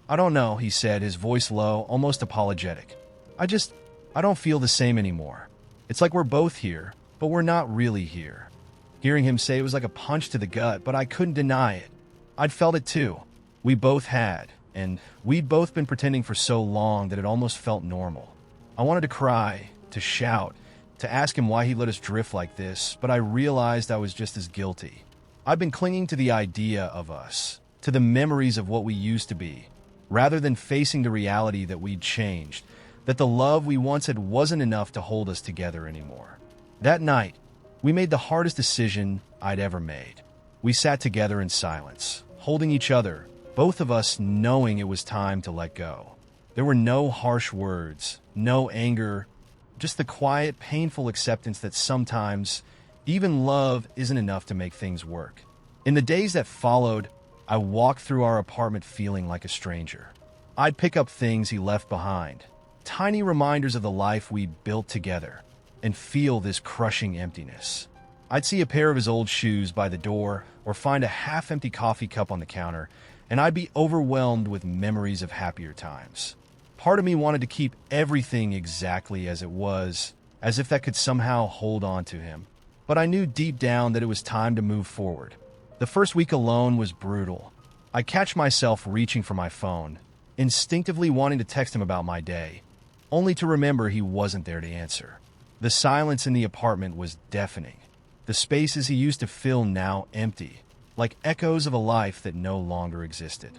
"I don't know," he said, his voice low, almost apologetic. I don't feel the same anymore. It's like we're both here, but we're not really here." Hearing him say it was like a punch to the gut, but I couldn't deny it. I'd felt it too. We both had, and we'd both been pretending for so long that it almost felt normal. I wanted to cry, to shout, to ask him why he let us drift like this, but I realized I was just as guilty. I'd been clinging to the idea of us, to the memories of what we used to be, rather than facing the reality that we'd changed, that the love we once had wasn't enough to hold us together anymore. That night, we made the hardest decision I'd ever made. We sat together in silence, holding each other, both of us knowing it was time to let go. There were no harsh words, no anger, just the quiet, painful acceptance that sometimes even love isn't enough to make things work. In the days that followed, I walked through our apartment feeling like a stranger. I'd pick up things he left behind, tiny reminders of the life we'd built together, and feel this crushing emptiness. I'd see a pair of his old shoes by the door or find a half-empty coffee cup on the counter, and I'd be overwhelmed with memories of happier times. Part of me wanted to keep everything exactly as it was, as if that could somehow hold on to him. But I knew deep down that it was time to move forward. The first week alone was brutal. I catch myself reaching for my phone, instinctively wanting to text him about my day, only to remember he wasn't there to answer. The silence in the apartment was deafening. The spaces he used to fill now empty, like echoes of a life that no longer existed.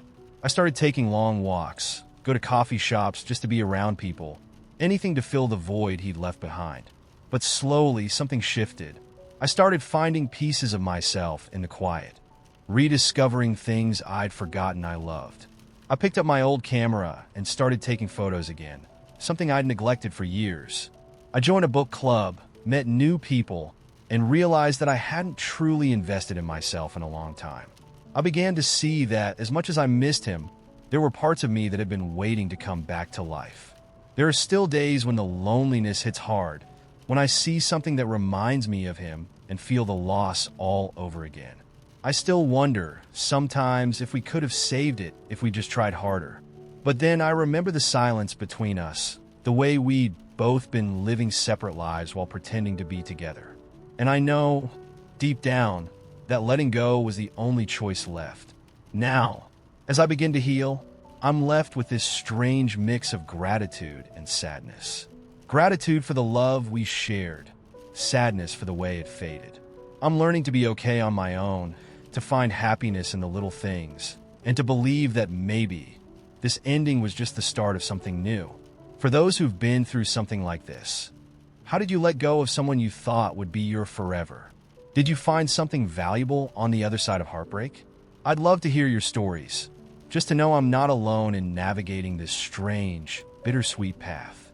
I started taking long walks, go to coffee shops just to be around people, anything to fill the void he'd left behind. But slowly, something shifted. I started finding pieces of myself in the quiet, rediscovering things I'd forgotten I loved. I picked up my old camera and started taking photos again, something I'd neglected for years. I joined a book club, met new people, and realized that I hadn't truly invested in myself in a long time. I began to see that, as much as I missed him, there were parts of me that had been waiting to come back to life. There are still days when the loneliness hits hard, when I see something that reminds me of him and feel the loss all over again. I still wonder, sometimes, if we could have saved it if we just tried harder. But then I remember the silence between us, the way we'd both been living separate lives while pretending to be together. And I know, deep down, that letting go was the only choice left. Now, as I begin to heal, I'm left with this strange mix of gratitude and sadness. Gratitude for the love we shared, sadness for the way it faded. I'm learning to be okay on my own, to find happiness in the little things, and to believe that maybe this ending was just the start of something new. For those who've been through something like this, how did you let go of someone you thought would be your forever? Did you find something valuable on the other side of heartbreak? I'd love to hear your stories, just to know I'm not alone in navigating this strange, bittersweet path.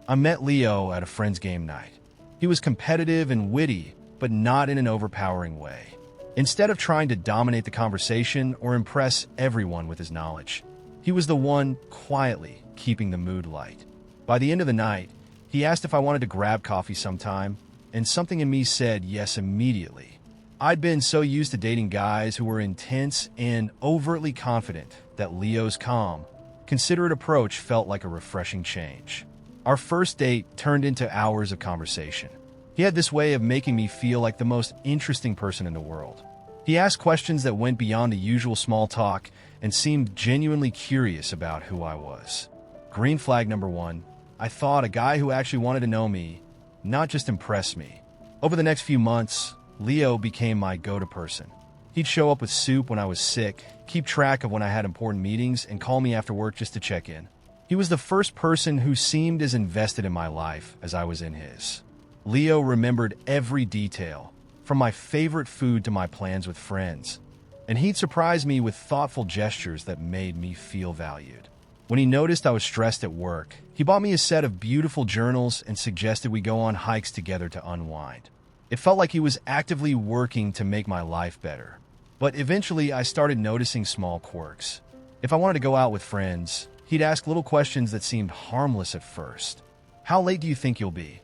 I met Leo at a friend's game night. He was competitive and witty, but not in an overpowering way. Instead of trying to dominate the conversation or impress everyone with his knowledge, he was the one quietly keeping the mood light. By the end of the night, he asked if I wanted to grab coffee sometime, and something in me said yes immediately. I'd been so used to dating guys who were intense and overtly confident that Leo's calm, considerate approach felt like a refreshing change. Our first date turned into hours of conversation. He had this way of making me feel like the most interesting person in the world. He asked questions that went beyond the usual small talk and seemed genuinely curious about who I was. Green flag number one, I thought a guy who actually wanted to know me, not just impress me. Over the next few months, Leo became my go-to person. He'd show up with soup when I was sick, keep track of when I had important meetings, and call me after work just to check in. He was the first person who seemed as invested in my life as I was in his. Leo remembered every detail, from my favorite food to my plans with friends, and he'd surprise me with thoughtful gestures that made me feel valued. When he noticed I was stressed at work, he bought me a set of beautiful journals and suggested we go on hikes together to unwind. It felt like he was actively working to make my life better. But eventually, I started noticing small quirks. If I wanted to go out with friends, he'd ask little questions that seemed harmless at first. How late do you think you'll be?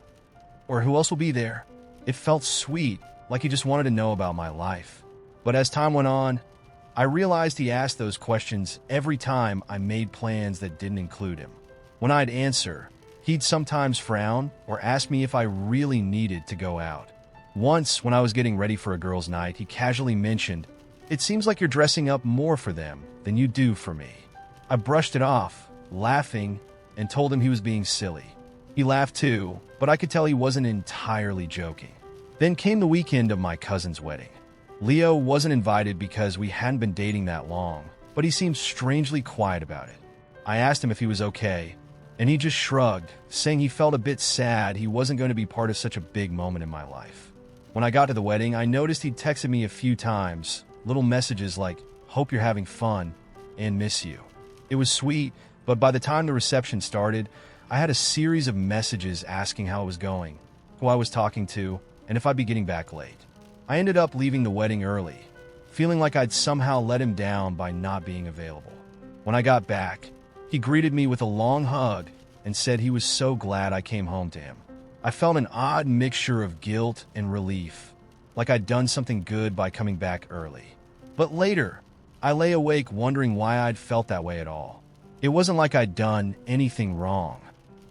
Or who else will be there? It felt sweet, like he just wanted to know about my life. But as time went on, I realized he asked those questions every time I made plans that didn't include him. When I'd answer, he'd sometimes frown or ask me if I really needed to go out. Once, when I was getting ready for a girls' night, he casually mentioned, "It seems like you're dressing up more for them than you do for me." I brushed it off, laughing, and told him he was being silly. He laughed too, but I could tell he wasn't entirely joking. Then came the weekend of my cousin's wedding. Leo wasn't invited because we hadn't been dating that long, but he seemed strangely quiet about it. I asked him if he was okay, and he just shrugged, saying he felt a bit sad he wasn't going to be part of such a big moment in my life. When I got to the wedding, I noticed he'd texted me a few times, little messages like, "Hope you're having fun," and "Miss you." It was sweet, but by the time the reception started, I had a series of messages asking how it was going, who I was talking to, and if I'd be getting back late. I ended up leaving the wedding early, feeling like I'd somehow let him down by not being available. When I got back, he greeted me with a long hug and said he was so glad I came home to him. I felt an odd mixture of guilt and relief, like I'd done something good by coming back early. But later, I lay awake wondering why I'd felt that way at all. It wasn't like I'd done anything wrong.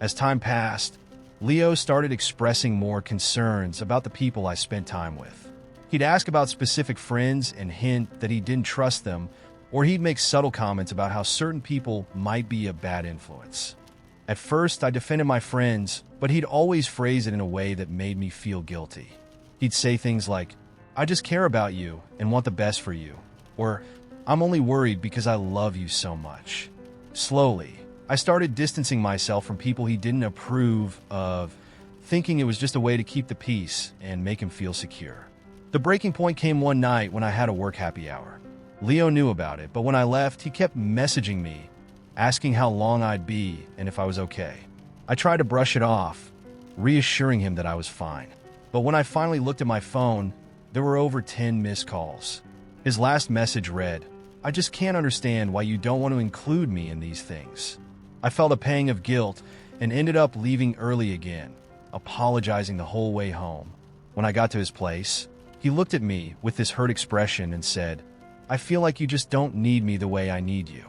As time passed, Leo started expressing more concerns about the people I spent time with. He'd ask about specific friends and hint that he didn't trust them, or he'd make subtle comments about how certain people might be a bad influence. At first, I defended my friends, but he'd always phrase it in a way that made me feel guilty. He'd say things like, "I just care about you and want the best for you," or "I'm only worried because I love you so much." Slowly, I started distancing myself from people he didn't approve of, thinking it was just a way to keep the peace and make him feel secure. The breaking point came one night when I had a work happy hour. Leo knew about it, but when I left, he kept messaging me, asking how long I'd be and if I was okay. I tried to brush it off, reassuring him that I was fine. But when I finally looked at my phone, there were over 10 missed calls. His last message read, "I just can't understand why you don't want to include me in these things." I felt a pang of guilt and ended up leaving early again, apologizing the whole way home. When I got to his place, he looked at me with this hurt expression and said, "I feel like you just don't need me the way I need you."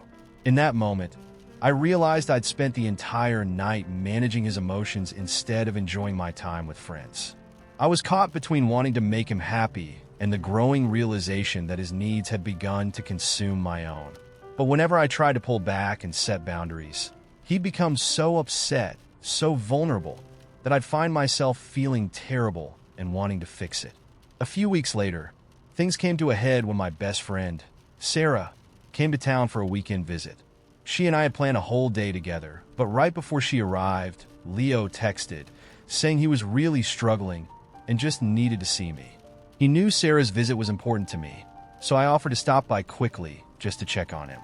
In that moment, I realized I'd spent the entire night managing his emotions instead of enjoying my time with friends. I was caught between wanting to make him happy and the growing realization that his needs had begun to consume my own. But whenever I tried to pull back and set boundaries, he'd become so upset, so vulnerable, that I'd find myself feeling terrible and wanting to fix it. A few weeks later, things came to a head when my best friend, Sarah, came to town for a weekend visit. She and I had planned a whole day together, but right before she arrived, Leo texted, saying he was really struggling and just needed to see me. He knew Sarah's visit was important to me, so I offered to stop by quickly just to check on him.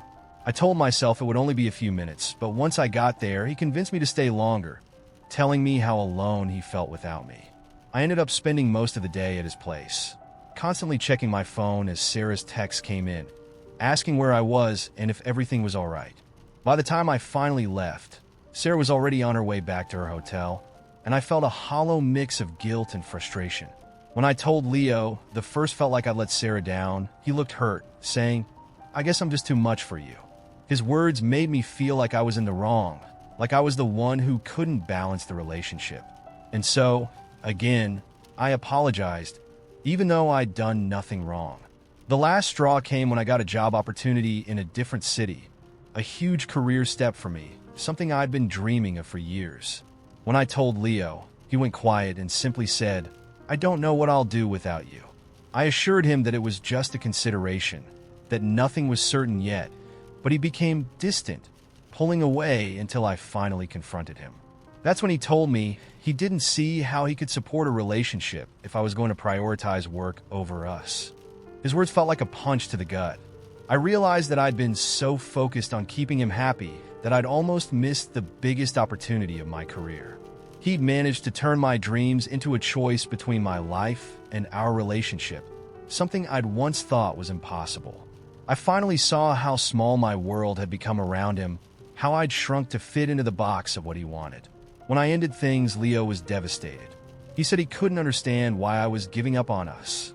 I told myself it would only be a few minutes, but once I got there, he convinced me to stay longer, telling me how alone he felt without me. I ended up spending most of the day at his place, constantly checking my phone as Sarah's text came in, asking where I was and if everything was all right. By the time I finally left, Sarah was already on her way back to her hotel, and I felt a hollow mix of guilt and frustration. When I told Leo, the first felt like I let Sarah down, he looked hurt, saying, "I guess I'm just too much for you." His words made me feel like I was in the wrong, like I was the one who couldn't balance the relationship. And so, again, I apologized, even though I'd done nothing wrong. The last straw came when I got a job opportunity in a different city, a huge career step for me, something I'd been dreaming of for years. When I told Leo, he went quiet and simply said, "I don't know what I'll do without you." I assured him that it was just a consideration, that nothing was certain yet, but he became distant, pulling away until I finally confronted him. That's when he told me he didn't see how he could support a relationship if I was going to prioritize work over us. His words felt like a punch to the gut. I realized that I'd been so focused on keeping him happy that I'd almost missed the biggest opportunity of my career. He'd managed to turn my dreams into a choice between my life and our relationship, something I'd once thought was impossible. I finally saw how small my world had become around him, how I'd shrunk to fit into the box of what he wanted. When I ended things, Leo was devastated. He said he couldn't understand why I was giving up on us.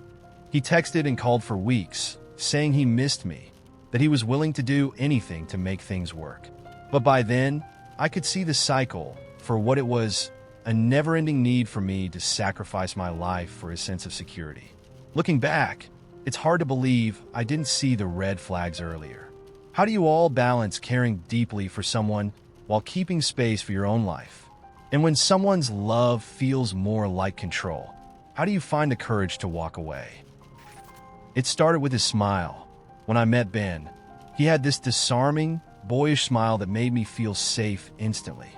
He texted and called for weeks, saying he missed me, that he was willing to do anything to make things work. But by then, I could see the cycle for what it was, a never-ending need for me to sacrifice my life for a sense of security. Looking back, it's hard to believe I didn't see the red flags earlier. How do you all balance caring deeply for someone while keeping space for your own life? And when someone's love feels more like control, how do you find the courage to walk away? It started with his smile. When I met Ben, he had this disarming, boyish smile that made me feel safe instantly.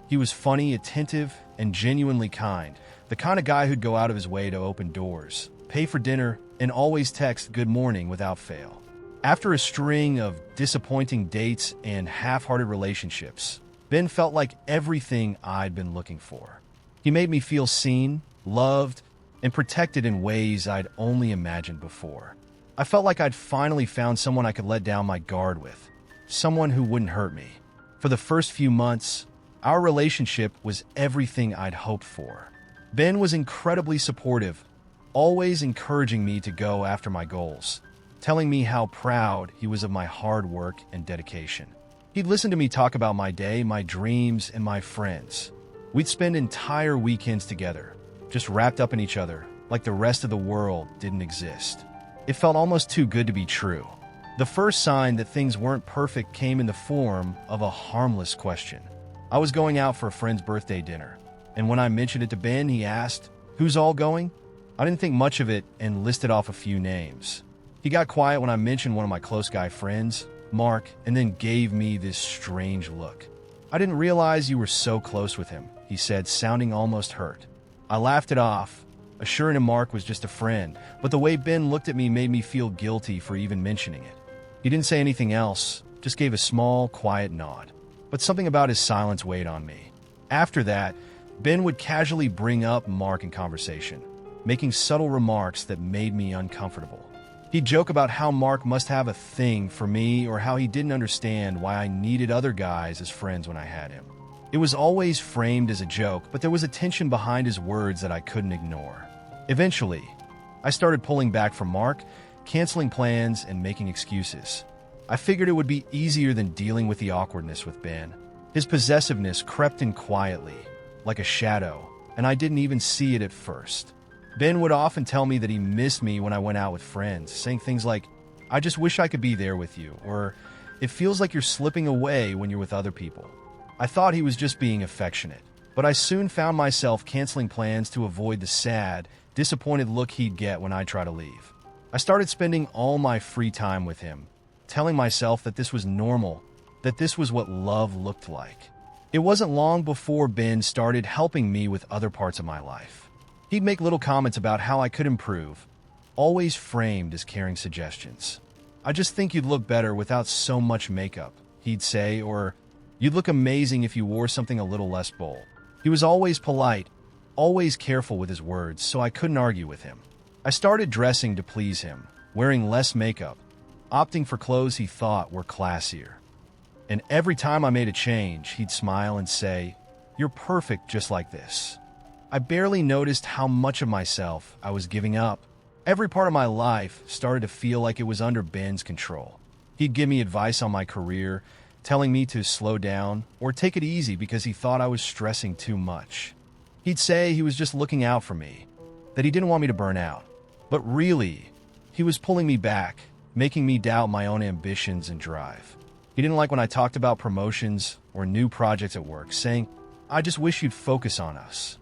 He was funny, attentive, and genuinely kind, the kind of guy who'd go out of his way to open doors, pay for dinner, and always text good morning without fail. After a string of disappointing dates and half-hearted relationships, Ben felt like everything I'd been looking for. He made me feel seen, loved, and protected in ways I'd only imagined before. I felt like I'd finally found someone I could let down my guard with, someone who wouldn't hurt me. For the first few months, our relationship was everything I'd hoped for. Ben was incredibly supportive, always encouraging me to go after my goals, telling me how proud he was of my hard work and dedication. He'd listen to me talk about my day, my dreams, and my friends. We'd spend entire weekends together, just wrapped up in each other, like the rest of the world didn't exist. It felt almost too good to be true. The first sign that things weren't perfect came in the form of a harmless question. I was going out for a friend's birthday dinner, and when I mentioned it to Ben, he asked, "Who's all going?" I didn't think much of it and listed off a few names. He got quiet when I mentioned one of my close guy friends, Mark, and then gave me this strange look. "I didn't realize you were so close with him," he said, sounding almost hurt. I laughed it off, assuring him Mark was just a friend, but the way Ben looked at me made me feel guilty for even mentioning it. He didn't say anything else, just gave a small, quiet nod. But something about his silence weighed on me. After that, Ben would casually bring up Mark in conversation, making subtle remarks that made me uncomfortable. He'd joke about how Mark must have a thing for me or how he didn't understand why I needed other guys as friends when I had him. It was always framed as a joke, but there was a tension behind his words that I couldn't ignore. Eventually, I started pulling back from Mark, canceling plans, and making excuses. I figured it would be easier than dealing with the awkwardness with Ben. His possessiveness crept in quietly, like a shadow, and I didn't even see it at first. Ben would often tell me that he missed me when I went out with friends, saying things like, "I just wish I could be there with you," or "It feels like you're slipping away when you're with other people." I thought he was just being affectionate, but I soon found myself canceling plans to avoid the sad, disappointed look he'd get when I try to leave. I started spending all my free time with him, telling myself that this was normal, that this was what love looked like. It wasn't long before Ben started helping me with other parts of my life. He'd make little comments about how I could improve, always framed as caring suggestions. "I just think you'd look better without so much makeup," he'd say, or "You'd look amazing if you wore something a little less bold." He was always polite, always careful with his words, so I couldn't argue with him. I started dressing to please him, wearing less makeup, opting for clothes he thought were classier. And every time I made a change, he'd smile and say, "You're perfect just like this." I barely noticed how much of myself I was giving up. Every part of my life started to feel like it was under Ben's control. He'd give me advice on my career, telling me to slow down or take it easy because he thought I was stressing too much. He'd say he was just looking out for me, that he didn't want me to burn out. But really, he was pulling me back, making me doubt my own ambitions and drive. He didn't like when I talked about promotions or new projects at work, saying, "I just wish you'd focus on us."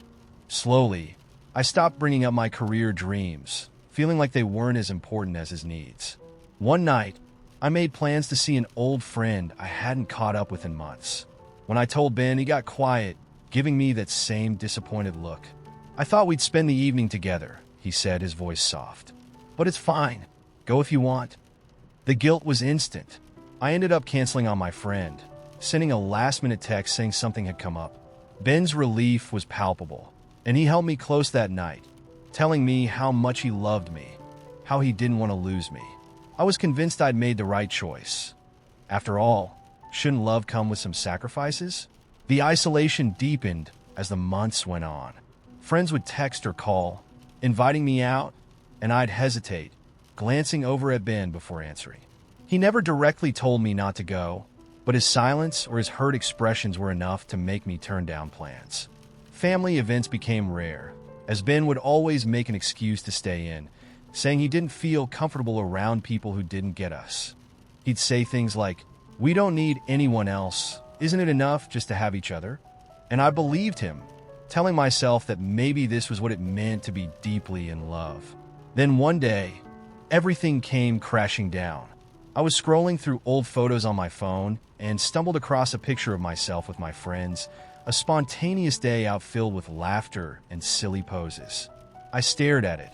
Slowly, I stopped bringing up my career dreams, feeling like they weren't as important as his needs. One night, I made plans to see an old friend I hadn't caught up with in months. When I told Ben, he got quiet, giving me that same disappointed look. "I thought we'd spend the evening together," he said, his voice soft. "But it's fine. Go if you want." The guilt was instant. I ended up canceling on my friend, sending a last-minute text saying something had come up. Ben's relief was palpable, and he held me close that night, telling me how much he loved me, how he didn't want to lose me. I was convinced I'd made the right choice. After all, shouldn't love come with some sacrifices? The isolation deepened as the months went on. Friends would text or call, inviting me out, and I'd hesitate, glancing over at Ben before answering. He never directly told me not to go, but his silence or his hurt expressions were enough to make me turn down plans. Family events became rare, as Ben would always make an excuse to stay in, saying he didn't feel comfortable around people who didn't get us. He'd say things like, "We don't need anyone else. Isn't it enough just to have each other?" And I believed him, telling myself that maybe this was what it meant to be deeply in love. Then one day, everything came crashing down. I was scrolling through old photos on my phone and stumbled across a picture of myself with my friends, a spontaneous day out filled with laughter and silly poses. I stared at it,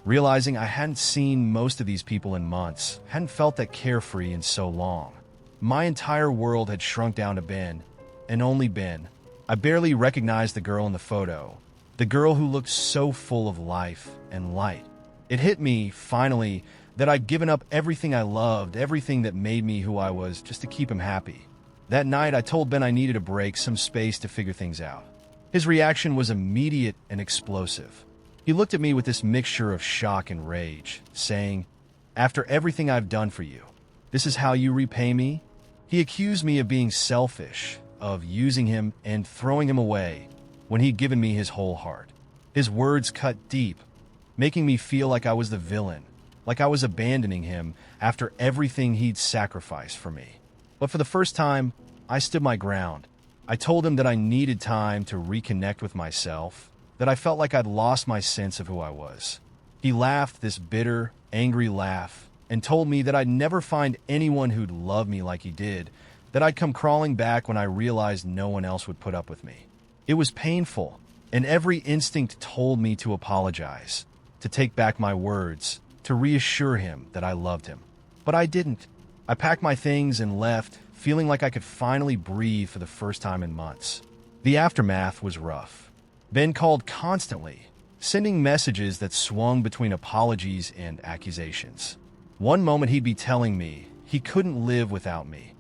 realizing I hadn't seen most of these people in months, hadn't felt that carefree in so long. My entire world had shrunk down to Ben, and only Ben. I barely recognized the girl in the photo, the girl who looked so full of life and light. It hit me, finally, that I'd given up everything I loved, everything that made me who I was, just to keep him happy. That night, I told Ben I needed a break, some space to figure things out. His reaction was immediate and explosive. He looked at me with this mixture of shock and rage, saying, "After everything I've done for you, this is how you repay me?" He accused me of being selfish, of using him and throwing him away when he'd given me his whole heart. His words cut deep, making me feel like I was the villain, like I was abandoning him after everything he'd sacrificed for me. But for the first time, I stood my ground. I told him that I needed time to reconnect with myself, that I felt like I'd lost my sense of who I was. He laughed this bitter, angry laugh and told me that I'd never find anyone who'd love me like he did, that I'd come crawling back when I realized no one else would put up with me. It was painful, and every instinct told me to apologize, to take back my words, to reassure him that I loved him. But I didn't. I packed my things and left, feeling like I could finally breathe for the first time in months. The aftermath was rough. Ben called constantly, sending messages that swung between apologies and accusations. One moment he'd be telling me he couldn't live without me,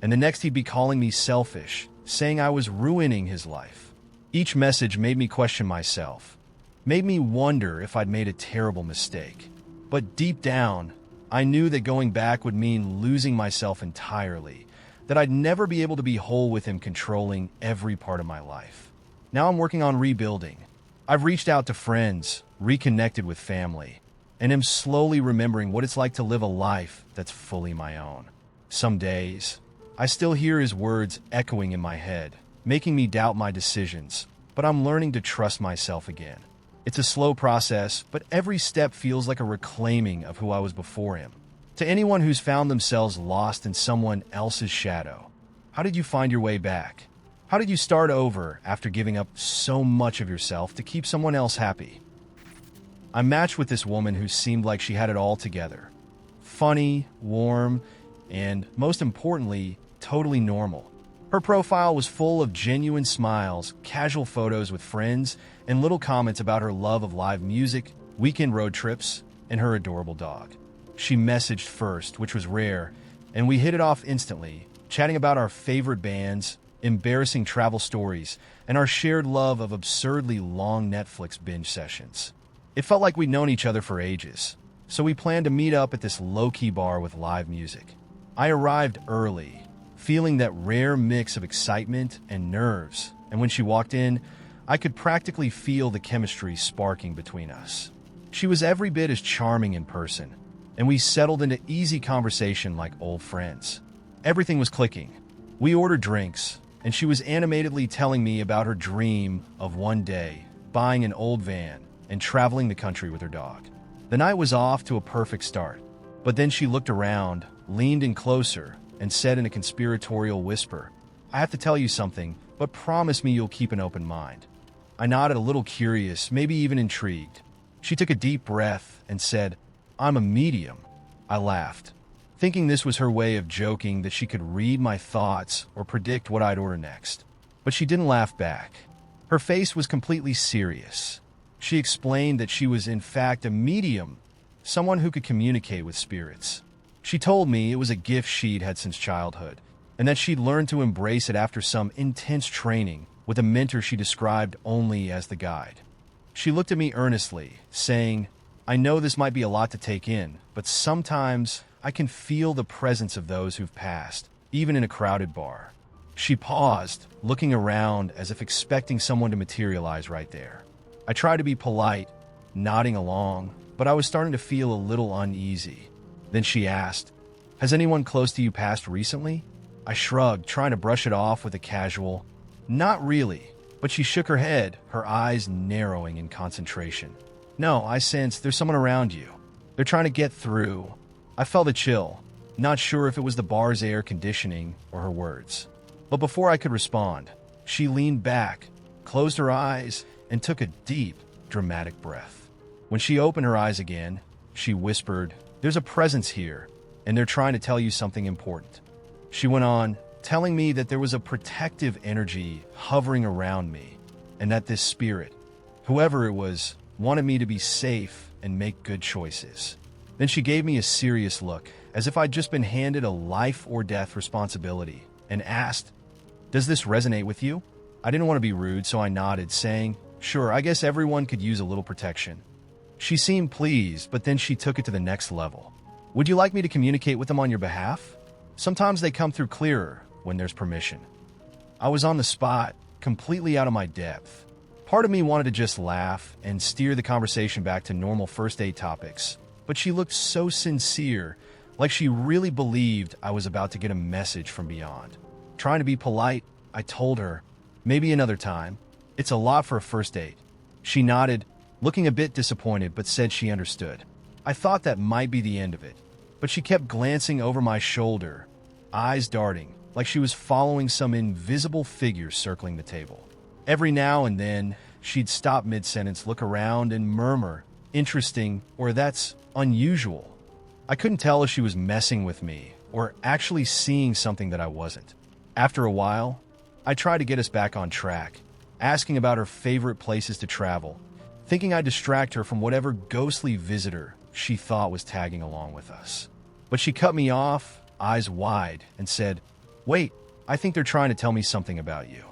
and the next he'd be calling me selfish, saying I was ruining his life. Each message made me question myself, made me wonder if I'd made a terrible mistake. But deep down, I knew that going back would mean losing myself entirely, that I'd never be able to be whole with him controlling every part of my life. Now I'm working on rebuilding. I've reached out to friends, reconnected with family, and am slowly remembering what it's like to live a life that's fully my own. Some days, I still hear his words echoing in my head, making me doubt my decisions, but I'm learning to trust myself again. It's a slow process, but every step feels like a reclaiming of who I was before him. To anyone who's found themselves lost in someone else's shadow, how did you find your way back? How did you start over after giving up so much of yourself to keep someone else happy? I matched with this woman who seemed like she had it all together. Funny, warm, and most importantly, totally normal. Her profile was full of genuine smiles, casual photos with friends, and little comments about her love of live music, weekend road trips, and her adorable dog. She messaged first, which was rare, and we hit it off instantly, chatting about our favorite bands, embarrassing travel stories, and our shared love of absurdly long Netflix binge sessions. It felt like we'd known each other for ages, so we planned to meet up at this low-key bar with live music. I arrived early, feeling that rare mix of excitement and nerves, and when she walked in, I could practically feel the chemistry sparking between us. She was every bit as charming in person, and we settled into easy conversation like old friends. Everything was clicking. We ordered drinks, and she was animatedly telling me about her dream of one day buying an old van and traveling the country with her dog. The night was off to a perfect start, but then she looked around, leaned in closer, and said in a conspiratorial whisper, "I have to tell you something, but promise me you'll keep an open mind." I nodded, a little curious, maybe even intrigued. She took a deep breath and said, "I'm a medium." I laughed, thinking this was her way of joking that she could read my thoughts or predict what I'd order next. But she didn't laugh back. Her face was completely serious. She explained that she was in fact a medium, someone who could communicate with spirits. She told me it was a gift she'd had since childhood, and that she'd learned to embrace it after some intense training with a mentor she described only as the guide. She looked at me earnestly, saying, "I know this might be a lot to take in, but sometimes I can feel the presence of those who've passed, even in a crowded bar." She paused, looking around as if expecting someone to materialize right there. I tried to be polite, nodding along, but I was starting to feel a little uneasy. Then she asked, "Has anyone close to you passed recently?" I shrugged, trying to brush it off with a casual, "Not really," but she shook her head, her eyes narrowing in concentration. "No, I sense there's someone around you. They're trying to get through." I felt a chill, not sure if it was the bar's air conditioning or her words. But before I could respond, she leaned back, closed her eyes, and took a deep, dramatic breath. When she opened her eyes again, she whispered, "There's a presence here, and they're trying to tell you something important." She went on, telling me that there was a protective energy hovering around me, and that this spirit, whoever it was, wanted me to be safe and make good choices. Then she gave me a serious look, as if I'd just been handed a life or death responsibility, and asked, "Does this resonate with you?" I didn't want to be rude, so I nodded, saying, "Sure, I guess everyone could use a little protection." She seemed pleased, but then she took it to the next level. "Would you like me to communicate with them on your behalf? Sometimes they come through clearer when there's permission." I was on the spot, completely out of my depth. Part of me wanted to just laugh and steer the conversation back to normal first date topics, but she looked so sincere, like she really believed I was about to get a message from beyond. Trying to be polite, I told her, "Maybe another time. It's a lot for a first date." She nodded, looking a bit disappointed, but said she understood. I thought that might be the end of it, but she kept glancing over my shoulder, eyes darting, like she was following some invisible figure circling the table. Every now and then, she'd stop mid-sentence, look around, and murmur, "Interesting," or "That's unusual." I couldn't tell if she was messing with me or actually seeing something that I wasn't. After a while, I tried to get us back on track, asking about her favorite places to travel, thinking I'd distract her from whatever ghostly visitor she thought was tagging along with us. But she cut me off, eyes wide, and said, "Wait, I think they're trying to tell me something about you."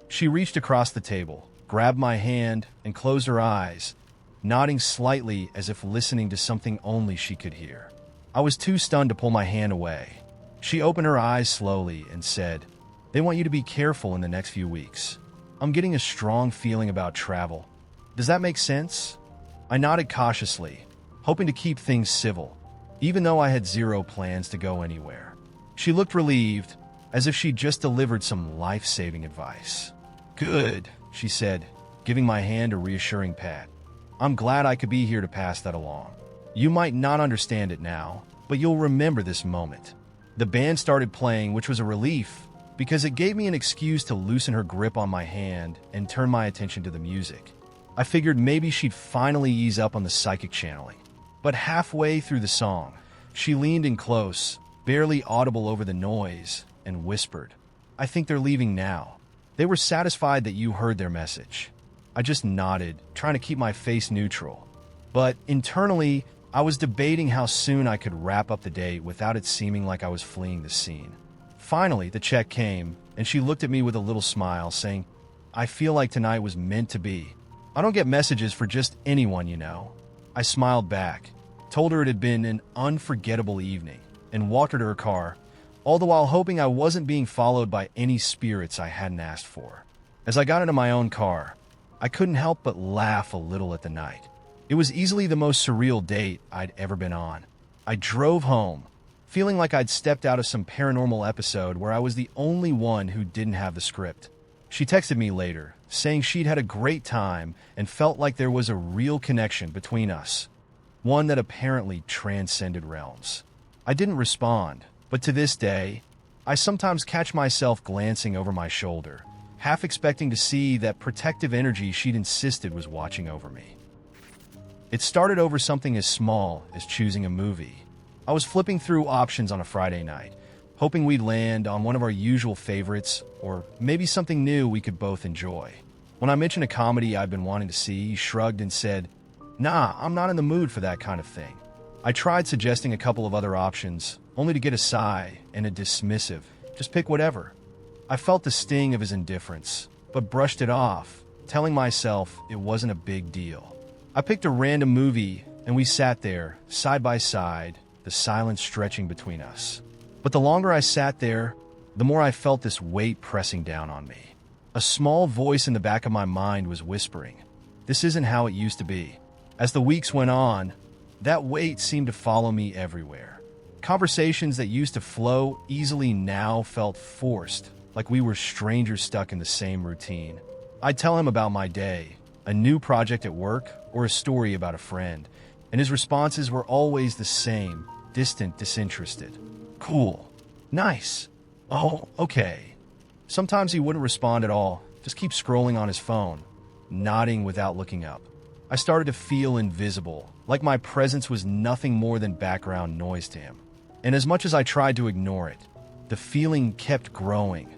She reached across the table, grabbed my hand, and closed her eyes, nodding slightly as if listening to something only she could hear. I was too stunned to pull my hand away. She opened her eyes slowly and said, "They want you to be careful in the next few weeks. I'm getting a strong feeling about travel. Does that make sense?" I nodded cautiously, hoping to keep things civil, even though I had zero plans to go anywhere. She looked relieved, as if she'd just delivered some life-saving advice. "Good," she said, giving my hand a reassuring pat. "I'm glad I could be here to pass that along. You might not understand it now, but you'll remember this moment." The band started playing, which was a relief, because it gave me an excuse to loosen her grip on my hand and turn my attention to the music. I figured maybe she'd finally ease up on the psychic channeling. But halfway through the song, she leaned in close, barely audible over the noise, and whispered, "I think they're leaving now. They were satisfied that you heard their message." I just nodded, trying to keep my face neutral. But internally, I was debating how soon I could wrap up the day without it seeming like I was fleeing the scene. Finally, the check came, and she looked at me with a little smile, saying, "I feel like tonight was meant to be. I don't get messages for just anyone, you know." I smiled back, told her it had been an unforgettable evening, and walked her to her car, all the while hoping I wasn't being followed by any spirits I hadn't asked for. As I got into my own car, I couldn't help but laugh a little at the night. It was easily the most surreal date I'd ever been on. I drove home, feeling like I'd stepped out of some paranormal episode where I was the only one who didn't have the script. She texted me later, saying she'd had a great time and felt like there was a real connection between us, one that apparently transcended realms. I didn't respond, but to this day, I sometimes catch myself glancing over my shoulder, half expecting to see that protective energy she'd insisted was watching over me. It started over something as small as choosing a movie. I was flipping through options on a Friday night, hoping we'd land on one of our usual favorites, or maybe something new we could both enjoy. When I mentioned a comedy I'd been wanting to see, he shrugged and said, "Nah, I'm not in the mood for that kind of thing." I tried suggesting a couple of other options, only to get a sigh and a dismissive, "Just pick whatever." I felt the sting of his indifference, but brushed it off, telling myself it wasn't a big deal. I picked a random movie, and we sat there, side by side, the silence stretching between us. But the longer I sat there, the more I felt this weight pressing down on me. A small voice in the back of my mind was whispering, "This isn't how it used to be." As the weeks went on, that weight seemed to follow me everywhere. Conversations that used to flow easily now felt forced, like we were strangers stuck in the same routine. I'd tell him about my day, a new project at work, or a story about a friend, and his responses were always the same, distant, disinterested. "Cool. Nice. Oh, okay." Sometimes he wouldn't respond at all, just keep scrolling on his phone, nodding without looking up. I started to feel invisible, like my presence was nothing more than background noise to him. And as much as I tried to ignore it, the feeling kept growing,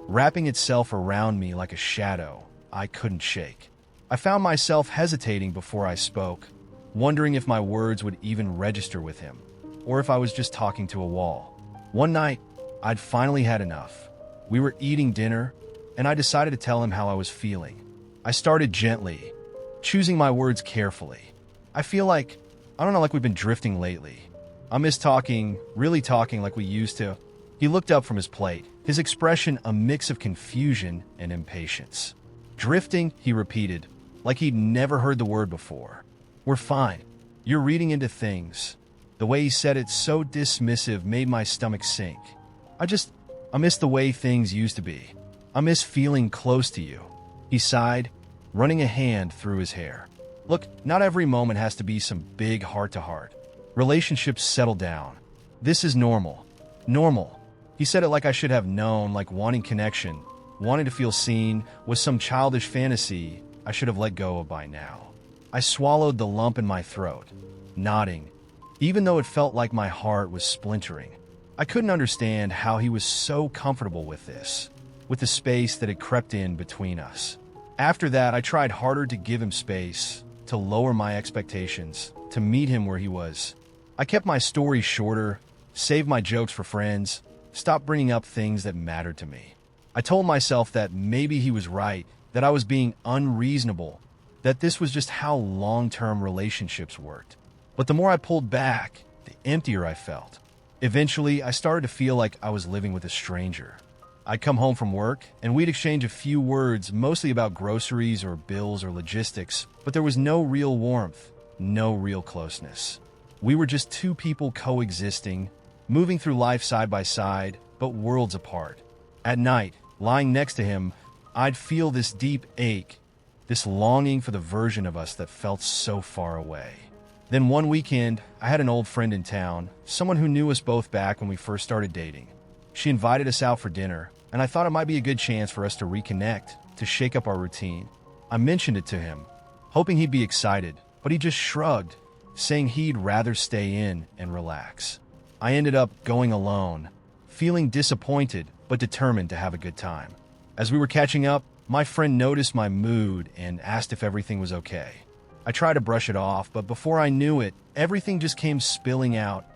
wrapping itself around me like a shadow I couldn't shake. I found myself hesitating before I spoke, wondering if my words would even register with him, or if I was just talking to a wall. One night, I'd finally had enough. We were eating dinner, and I decided to tell him how I was feeling. I started gently, choosing my words carefully. I feel like, like we've been drifting lately. I miss talking, really talking like we used to." He looked up from his plate, his expression a mix of confusion and impatience. "Drifting," he repeated, like he'd never heard the word before. "We're fine. You're reading into things." The way he said it so dismissive made my stomach sink. I miss the way things used to be. I miss feeling close to you." He sighed, running a hand through his hair. "Look, not every moment has to be some big heart-to-heart. Relationships settle down. This is normal. Normal." He said it like I should have known, like wanting connection, wanting to feel seen, was some childish fantasy I should have let go of by now. I swallowed the lump in my throat, nodding, even though it felt like my heart was splintering. I couldn't understand how he was so comfortable with this, with the space that had crept in between us. After that, I tried harder to give him space, to lower my expectations, to meet him where he was. I kept my stories shorter, saved my jokes for friends, stopped bringing up things that mattered to me. I told myself that maybe he was right, that I was being unreasonable, that this was just how long-term relationships worked. But the more I pulled back, the emptier I felt. Eventually, I started to feel like I was living with a stranger. I'd come home from work, and we'd exchange a few words, mostly about groceries or bills or logistics, but there was no real warmth, no real closeness. We were just two people coexisting, moving through life side by side, but worlds apart. At night, lying next to him, I'd feel this deep ache, this longing for the version of us that felt so far away. Then one weekend, I had an old friend in town, someone who knew us both back when we first started dating. She invited us out for dinner, and I thought it might be a good chance for us to reconnect, to shake up our routine. I mentioned it to him, hoping he'd be excited, but he just shrugged, saying he'd rather stay in and relax. I ended up going alone, feeling disappointed but determined to have a good time. As we were catching up, my friend noticed my mood and asked if everything was okay. I tried to brush it off, but before I knew it, everything just came spilling out.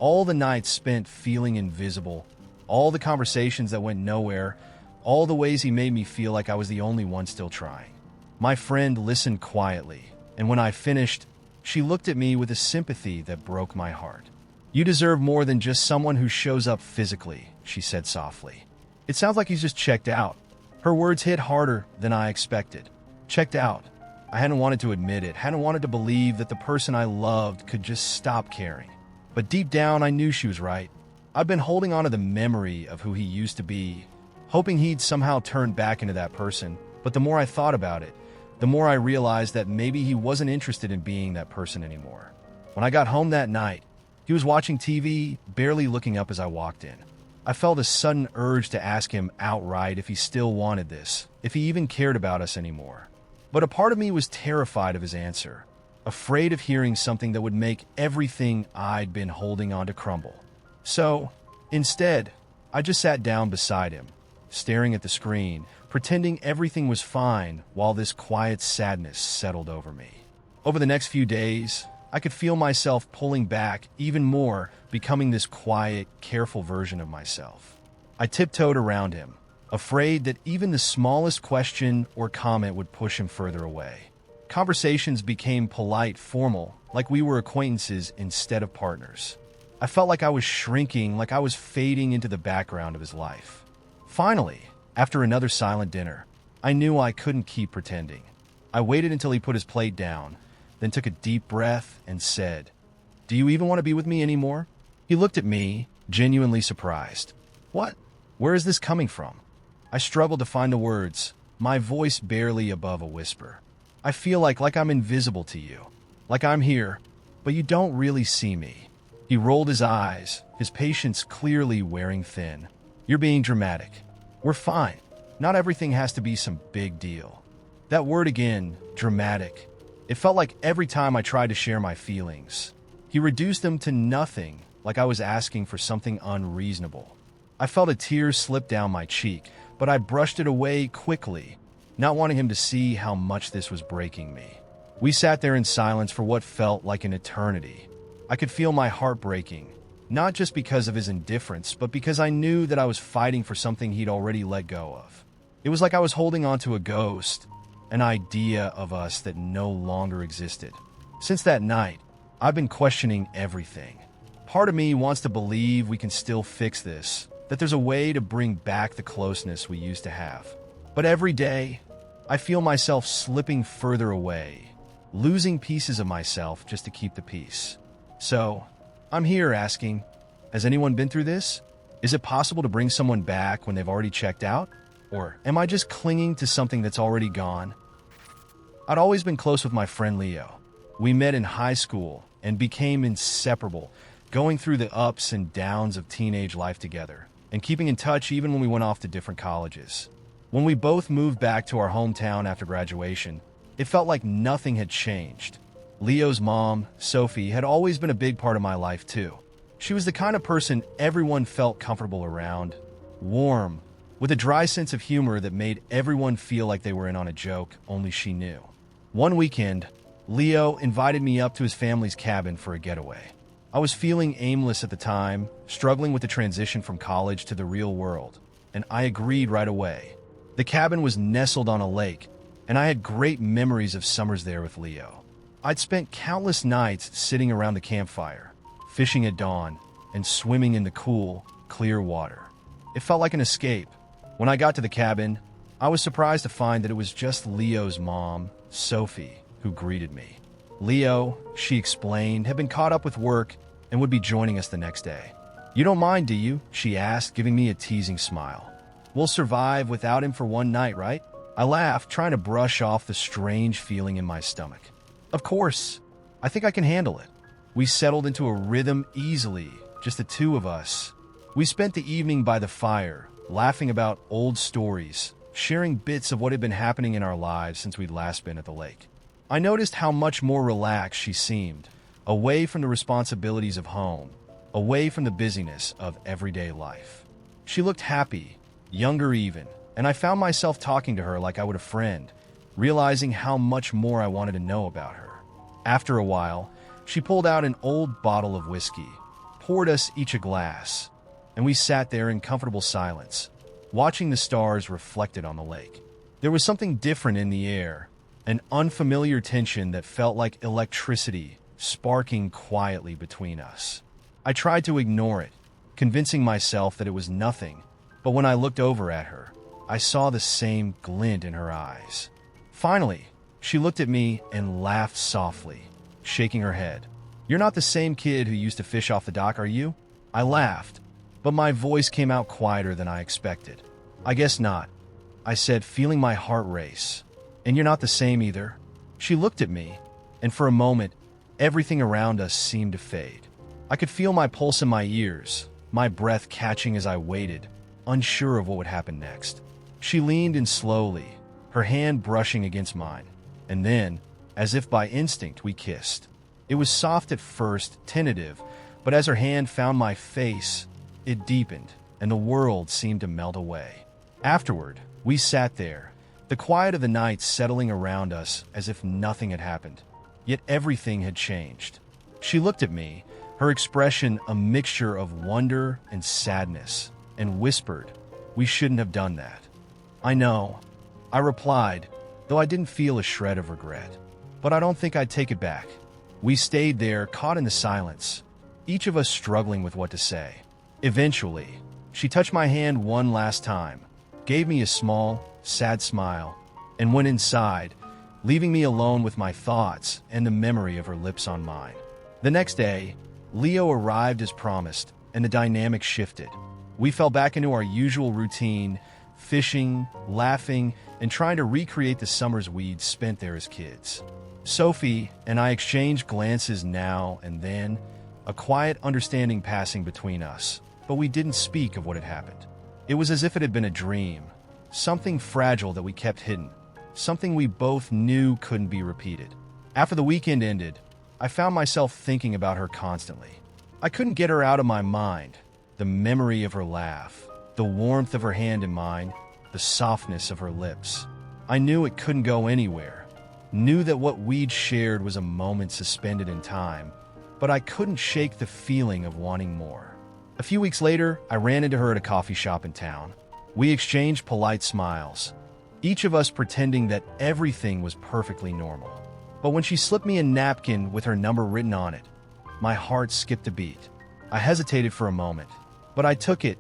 All the nights spent feeling invisible, all the conversations that went nowhere, all the ways he made me feel like I was the only one still trying. My friend listened quietly, and when I finished, she looked at me with a sympathy that broke my heart. "You deserve more than just someone who shows up physically," she said softly. "It sounds like he's just checked out." Her words hit harder than I expected. Checked out. I hadn't wanted to admit it, hadn't wanted to believe that the person I loved could just stop caring. But deep down, I knew she was right. I'd been holding on to the memory of who he used to be, hoping he'd somehow turn back into that person. But the more I thought about it, the more I realized that maybe he wasn't interested in being that person anymore. When I got home that night, he was watching TV, barely looking up as I walked in. I felt a sudden urge to ask him outright if he still wanted this, if he even cared about us anymore. But a part of me was terrified of his answer, afraid of hearing something that would make everything I'd been holding on to crumble. So, instead, I just sat down beside him, staring at the screen, pretending everything was fine while this quiet sadness settled over me. Over the next few days, I could feel myself pulling back even more, becoming this quiet, careful version of myself. I tiptoed around him, afraid that even the smallest question or comment would push him further away. Conversations became polite, formal, like we were acquaintances instead of partners. I felt like I was shrinking, like I was fading into the background of his life. Finally, after another silent dinner, I knew I couldn't keep pretending. I waited until he put his plate down, then took a deep breath and said, "Do you even want to be with me anymore?" He looked at me, genuinely surprised. "What? Where is this coming from?" I struggled to find the words, my voice barely above a whisper. "I feel like I'm invisible to you, like I'm here, but you don't really see me." He rolled his eyes, his patience clearly wearing thin. "You're being dramatic. We're fine. Not everything has to be some big deal." That word again, dramatic. It felt like every time I tried to share my feelings, he reduced them to nothing, like I was asking for something unreasonable. I felt a tear slip down my cheek, but I brushed it away quickly, not wanting him to see how much this was breaking me. We sat there in silence for what felt like an eternity. I could feel my heart breaking, not just because of his indifference, but because I knew that I was fighting for something he'd already let go of. It was like I was holding on to a ghost, an idea of us that no longer existed. Since that night, I've been questioning everything. Part of me wants to believe we can still fix this, that there's a way to bring back the closeness we used to have. But every day, I feel myself slipping further away, losing pieces of myself just to keep the peace. So, I'm here asking, has anyone been through this? Is it possible to bring someone back when they've already checked out? Or am I just clinging to something that's already gone? I'd always been close with my friend Leo. We met in high school and became inseparable, going through the ups and downs of teenage life together, and keeping in touch even when we went off to different colleges. When we both moved back to our hometown after graduation, it felt like nothing had changed. Leo's mom, Sophie, had always been a big part of my life too. She was the kind of person everyone felt comfortable around, warm, with a dry sense of humor that made everyone feel like they were in on a joke only she knew. One weekend, Leo invited me up to his family's cabin for a getaway. I was feeling aimless at the time, struggling with the transition from college to the real world. and I agreed right away. The cabin was nestled on a lake, and I had great memories of summers there with Leo. I'd spent countless nights sitting around the campfire, fishing at dawn, and swimming in the cool, clear water. It felt like an escape. When I got to the cabin, I was surprised to find that it was just Leo's mom, Sophie, who greeted me. Leo, she explained, had been caught up with work and would be joining us the next day. "You don't mind, do you?" she asked, giving me a teasing smile. "We'll survive without him for one night, right?" I laughed, trying to brush off the strange feeling in my stomach. "Of course. I think I can handle it." We settled into a rhythm easily, just the two of us. We spent the evening by the fire, laughing about old stories, sharing bits of what had been happening in our lives since we'd last been at the lake. I noticed how much more relaxed she seemed, away from the responsibilities of home, away from the busyness of everyday life. She looked happy, younger even, and I found myself talking to her like I would a friend, realizing how much more I wanted to know about her. After a while, she pulled out an old bottle of whiskey, poured us each a glass, and we sat there in comfortable silence, watching the stars reflected on the lake. There was something different in the air, an unfamiliar tension that felt like electricity sparking quietly between us. I tried to ignore it, convincing myself that it was nothing, but when I looked over at her, I saw the same glint in her eyes. Finally, she looked at me and laughed softly, shaking her head. "You're not the same kid who used to fish off the dock, are you?" I laughed, but my voice came out quieter than I expected. "I guess not," I said, feeling my heart race. "And you're not the same either." She looked at me, and for a moment, everything around us seemed to fade. I could feel my pulse in my ears, my breath catching as I waited, unsure of what would happen next. She leaned in slowly, her hand brushing against mine, and then, as if by instinct, we kissed. It was soft at first, tentative, but as her hand found my face, it deepened, and the world seemed to melt away. Afterward, we sat there, the quiet of the night settling around us as if nothing had happened. Yet everything had changed. She looked at me, her expression a mixture of wonder and sadness, and whispered, "We shouldn't have done that." "I know," I replied, though I didn't feel a shred of regret. "But I don't think I'd take it back." We stayed there, caught in the silence, each of us struggling with what to say. Eventually, she touched my hand one last time, gave me a small, sad smile, and went inside, leaving me alone with my thoughts and the memory of her lips on mine. The next day, Leo arrived as promised, and the dynamic shifted. We fell back into our usual routine, fishing, laughing, and trying to recreate the summers we'd spent there as kids. Sophie and I exchanged glances now and then, a quiet understanding passing between us, but we didn't speak of what had happened. It was as if it had been a dream, something fragile that we kept hidden, something we both knew couldn't be repeated. After the weekend ended, I found myself thinking about her constantly. I couldn't get her out of my mind. The memory of her laugh, the warmth of her hand in mine, the softness of her lips. I knew it couldn't go anywhere, knew that what we'd shared was a moment suspended in time, but I couldn't shake the feeling of wanting more. A few weeks later, I ran into her at a coffee shop in town. We exchanged polite smiles, each of us pretending that everything was perfectly normal. But when she slipped me a napkin with her number written on it, my heart skipped a beat. I hesitated for a moment, but I took it,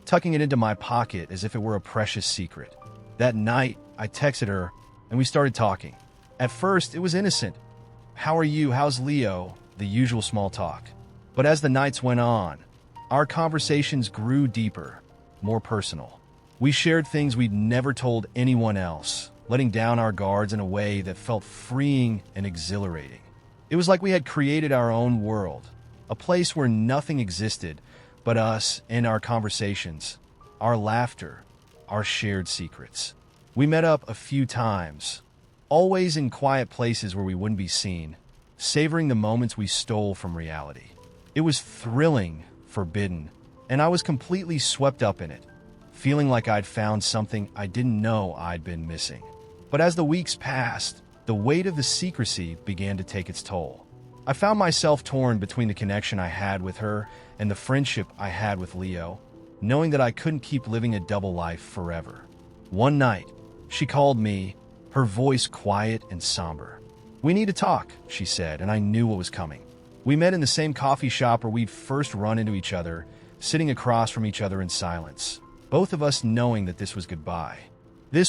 tucking it into my pocket as if it were a precious secret. That night, I texted her, and we started talking. At first, it was innocent. "How are you? How's Leo?" The usual small talk. But as the nights went on, our conversations grew deeper, more personal. We shared things we'd never told anyone else, letting down our guards in a way that felt freeing and exhilarating. It was like we had created our own world, a place where nothing existed but us and our conversations, our laughter, our shared secrets. We met up a few times, always in quiet places where we wouldn't be seen, savoring the moments we stole from reality. It was thrilling, forbidden, and I was completely swept up in it, feeling like I'd found something I didn't know I'd been missing. But as the weeks passed, the weight of the secrecy began to take its toll. I found myself torn between the connection I had with her and the friendship I had with Leo. knowing that I couldn't keep living a double life forever. One night, she called me, her voice quiet and somber. "We need to talk," she said, and I knew what was coming. We met in the same coffee shop where we'd first run into each other, sitting across from each other in silence, both of us knowing that this was goodbye.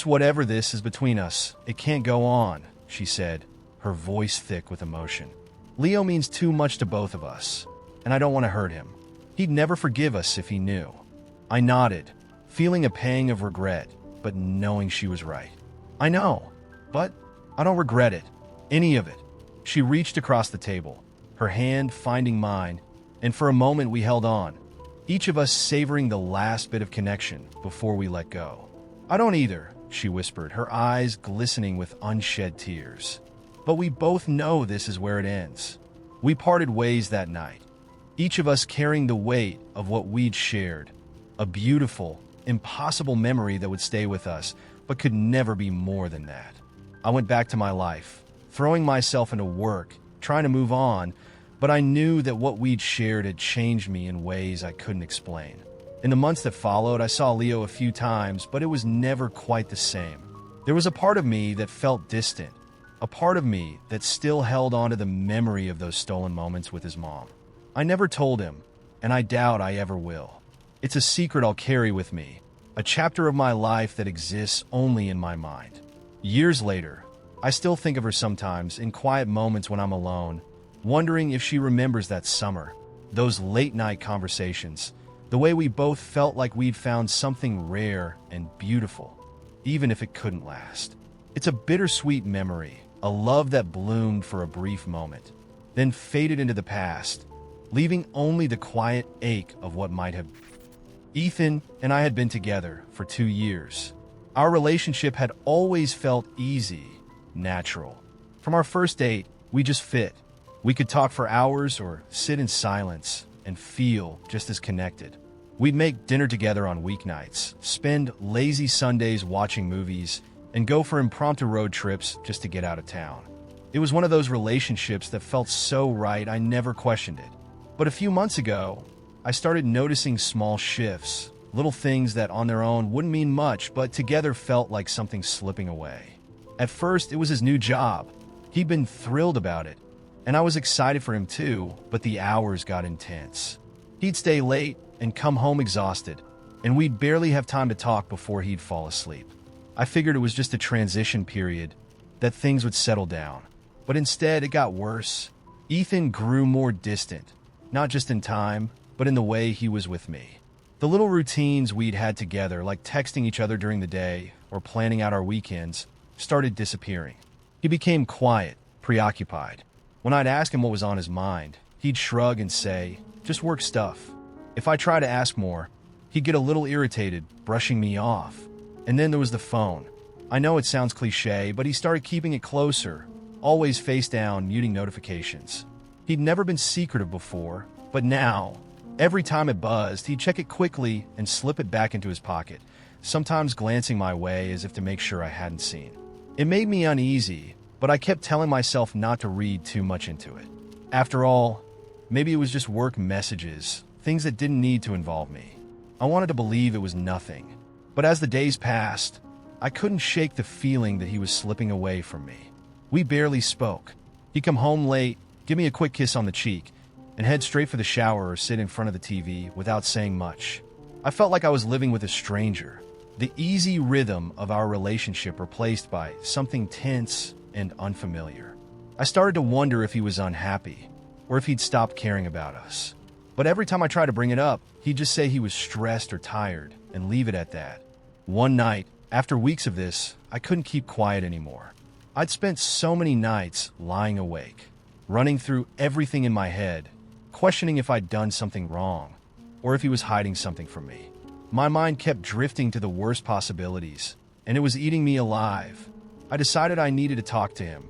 Whatever this is between us, it can't go on," she said, her voice thick with emotion. "Leo means too much to both of us, and I don't want to hurt him. He'd never forgive us if he knew." I nodded, feeling a pang of regret, but knowing she was right. "I know, but I don't regret it. Any of it." She reached across the table, her hand finding mine, and for a moment we held on, each of us savoring the last bit of connection before we let go. "I don't either," she whispered, her eyes glistening with unshed tears. "But we both know this is where it ends." We parted ways that night, each of us carrying the weight of what we'd shared, a beautiful, impossible memory that would stay with us, but could never be more than that. I went back to my life, throwing myself into work, trying to move on, but I knew that what we'd shared had changed me in ways I couldn't explain. In the months that followed, I saw Leo a few times, but it was never quite the same. There was a part of me that felt distant, a part of me that still held on to the memory of those stolen moments with his mom. I never told him, and I doubt I ever will. It's a secret I'll carry with me, a chapter of my life that exists only in my mind. Years later, I still think of her sometimes in quiet moments when I'm alone, wondering if she remembers that summer, those late-night conversations, the way we both felt like we'd found something rare and beautiful, even if it couldn't last. It's a bittersweet memory, a love that bloomed for a brief moment, then faded into the past, leaving only the quiet ache of what might have been. Ethan and I had been together for 2 years. Our relationship had always felt easy, natural. From our first date, we just fit. We could talk for hours or sit in silence and feel just as connected. We'd make dinner together on weeknights, spend lazy Sundays watching movies, and go for impromptu road trips just to get out of town. It was one of those relationships that felt so right I never questioned it. But a few months ago, I started noticing small shifts, little things that on their own wouldn't mean much, but together felt like something slipping away. At first, it was his new job. He'd been thrilled about it, and I was excited for him too, but the hours got intense. He'd stay late and come home exhausted, and we'd barely have time to talk before he'd fall asleep. I figured it was just a transition period, that things would settle down. But instead, it got worse. Ethan grew more distant, not just in time, but in the way he was with me. The little routines we'd had together, like texting each other during the day or planning out our weekends, started disappearing. He became quiet, preoccupied. When I'd ask him what was on his mind, he'd shrug and say, "Just work stuff." If I tried to ask more, he'd get a little irritated, brushing me off. And then there was the phone. I know it sounds cliche, but he started keeping it closer, always face down, muting notifications. He'd never been secretive before, but now, every time it buzzed, he'd check it quickly and slip it back into his pocket, sometimes glancing my way as if to make sure I hadn't seen. It made me uneasy, but I kept telling myself not to read too much into it. After all, maybe it was just work messages, things that didn't need to involve me. I wanted to believe it was nothing. But as the days passed, I couldn't shake the feeling that he was slipping away from me. We barely spoke. He'd come home late, give me a quick kiss on the cheek, and head straight for the shower or sit in front of the TV without saying much. I felt like I was living with a stranger, the easy rhythm of our relationship replaced by something tense and unfamiliar. I started to wonder if he was unhappy, or if he'd stopped caring about us. But every time I tried to bring it up, he'd just say he was stressed or tired, and leave it at that. One night, after weeks of this, I couldn't keep quiet anymore. I'd spent so many nights lying awake, running through everything in my head, questioning if I'd done something wrong, or if he was hiding something from me. My mind kept drifting to the worst possibilities, and it was eating me alive. I decided I needed to talk to him,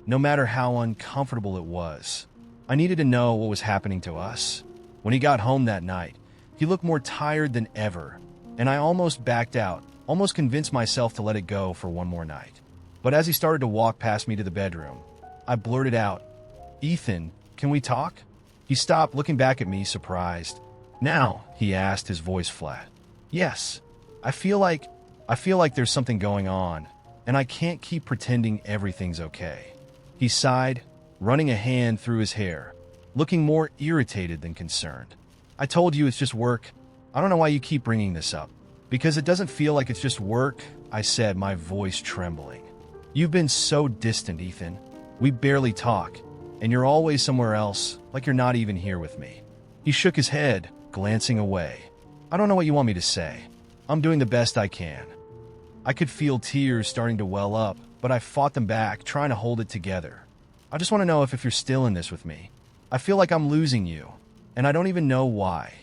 no matter how uncomfortable it was. I needed to know what was happening to us. When he got home that night, he looked more tired than ever, and I almost backed out, almost convinced myself to let it go for one more night. But as he started to walk past me to the bedroom, I blurted out, "Ethan, can we talk?" He stopped, looking back at me, surprised. "Now?" he asked, his voice flat. Yes, I feel like there's something going on, and I can't keep pretending everything's okay. He sighed, running a hand through his hair, looking more irritated than concerned. I told you it's just work. I don't know why you keep bringing this up. Because it doesn't feel like it's just work, I said, my voice trembling. You've been so distant, Ethan. We barely talk, and you're always somewhere else, like you're not even here with me. He shook his head, glancing away. I don't know what you want me to say. I'm doing the best I can. I could feel tears starting to well up, but I fought them back, trying to hold it together. I just want to know if you're still in this with me. I feel like I'm losing you, and I don't even know why.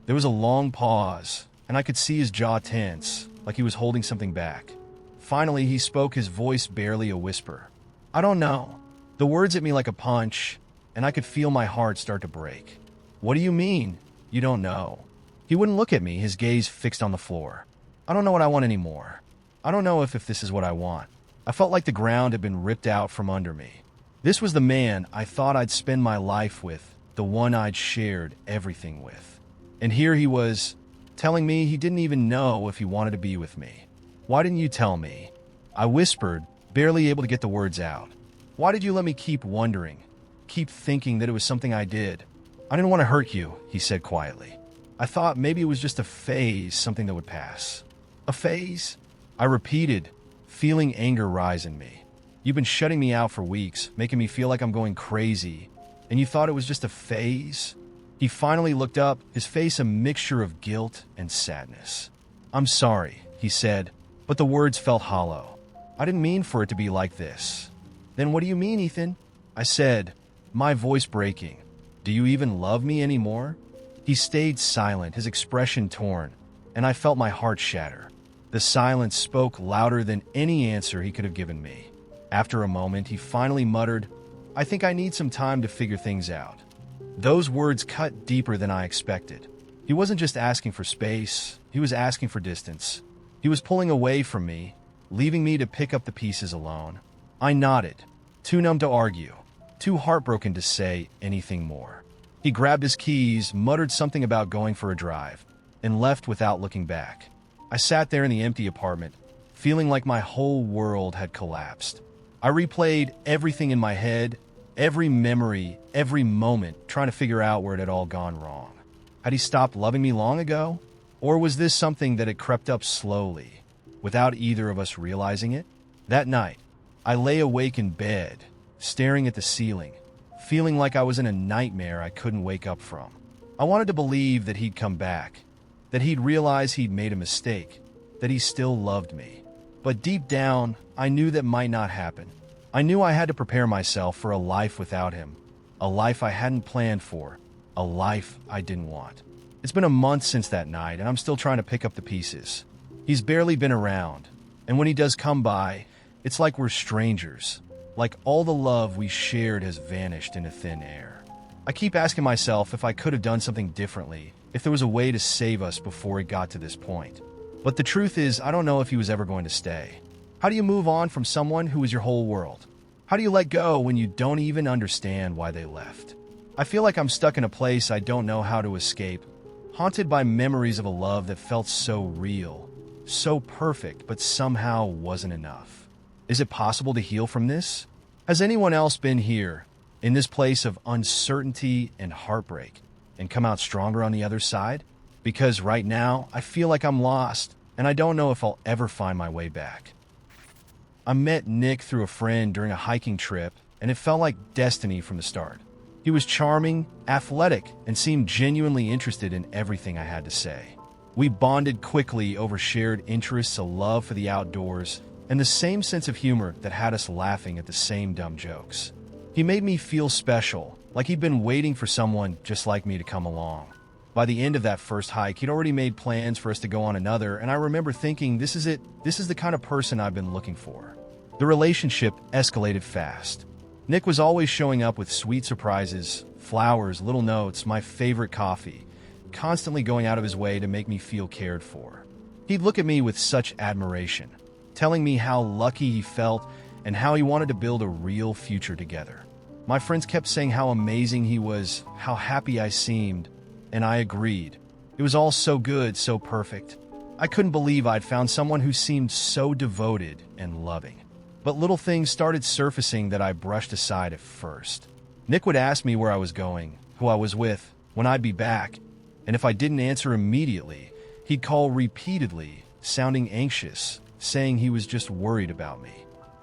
There was a long pause, and I could see his jaw tense, like he was holding something back. Finally, he spoke, his voice barely a whisper. I don't know. The words hit me like a punch, and I could feel my heart start to break. What do you mean? You don't know. He wouldn't look at me, his gaze fixed on the floor. I don't know what I want anymore. I don't know if this is what I want. I felt like the ground had been ripped out from under me. This was the man I thought I'd spend my life with, the one I'd shared everything with. And here he was, telling me he didn't even know if he wanted to be with me. Why didn't you tell me? I whispered, barely able to get the words out. Why did you let me keep wondering, keep thinking that it was something I did? I didn't want to hurt you, he said quietly. I thought maybe it was just a phase, something that would pass. A phase? I repeated, feeling anger rise in me. You've been shutting me out for weeks, making me feel like I'm going crazy, and you thought it was just a phase? He finally looked up, his face a mixture of guilt and sadness. I'm sorry, he said, but the words felt hollow. I didn't mean for it to be like this. Then what do you mean, Ethan? I said, my voice breaking. Do you even love me anymore? He stayed silent, his expression torn, and I felt my heart shatter. The silence spoke louder than any answer he could have given me. After a moment, he finally muttered, I think I need some time to figure things out. Those words cut deeper than I expected. He wasn't just asking for space, he was asking for distance. He was pulling away from me, leaving me to pick up the pieces alone. I nodded, too numb to argue, too heartbroken to say anything more. He grabbed his keys, muttered something about going for a drive, and left without looking back. I sat there in the empty apartment, feeling like my whole world had collapsed. I replayed everything in my head, every memory, every moment, trying to figure out where it had all gone wrong. Had he stopped loving me long ago? Or was this something that had crept up slowly, without either of us realizing it? That night, I lay awake in bed, staring at the ceiling, feeling like I was in a nightmare I couldn't wake up from. I wanted to believe that he'd come back, that he'd realize he'd made a mistake, that he still loved me. But deep down, I knew that might not happen. I knew I had to prepare myself for a life without him, a life I hadn't planned for, a life I didn't want. It's been a month since that night, and I'm still trying to pick up the pieces. He's barely been around, and when he does come by, it's like we're strangers, like all the love we shared has vanished into thin air. I keep asking myself if I could have done something differently, if there was a way to save us before it got to this point. But the truth is, I don't know if he was ever going to stay. How do you move on from someone who was your whole world? How do you let go when you don't even understand why they left? I feel like I'm stuck in a place I don't know how to escape, haunted by memories of a love that felt so real, so perfect, but somehow wasn't enough. Is it possible to heal from this? Has anyone else been here, in this place of uncertainty and heartbreak, and come out stronger on the other side? Because right now, I feel like I'm lost, and I don't know if I'll ever find my way back. I met Nick through a friend during a hiking trip, and it felt like destiny from the start. He was charming, athletic, and seemed genuinely interested in everything I had to say. We bonded quickly over shared interests, a love for the outdoors, and the same sense of humor that had us laughing at the same dumb jokes. He made me feel special, like he'd been waiting for someone just like me to come along. By the end of that first hike, he'd already made plans for us to go on another, and I remember thinking, this is it. This is the kind of person I've been looking for. The relationship escalated fast. Nick was always showing up with sweet surprises, flowers, little notes, my favorite coffee, constantly going out of his way to make me feel cared for. He'd look at me with such admiration, telling me how lucky he felt and how he wanted to build a real future together. My friends kept saying how amazing he was, how happy I seemed, and I agreed. It was all so good, so perfect. I couldn't believe I'd found someone who seemed so devoted and loving. But little things started surfacing that I brushed aside at first. Nick would ask me where I was going, who I was with, when I'd be back, and if I didn't answer immediately, he'd call repeatedly, sounding anxious, saying he was just worried about me.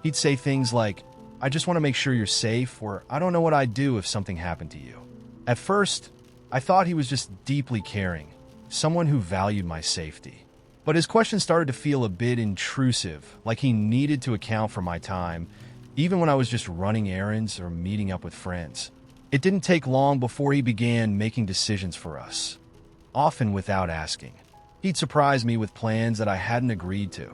He'd say things like, "I just want to make sure you're safe," or "I don't know what I'd do if something happened to you." At first, I thought he was just deeply caring, someone who valued my safety. But his questions started to feel a bit intrusive, like he needed to account for my time, even when I was just running errands or meeting up with friends. It didn't take long before he began making decisions for us, often without asking. He'd surprise me with plans that I hadn't agreed to,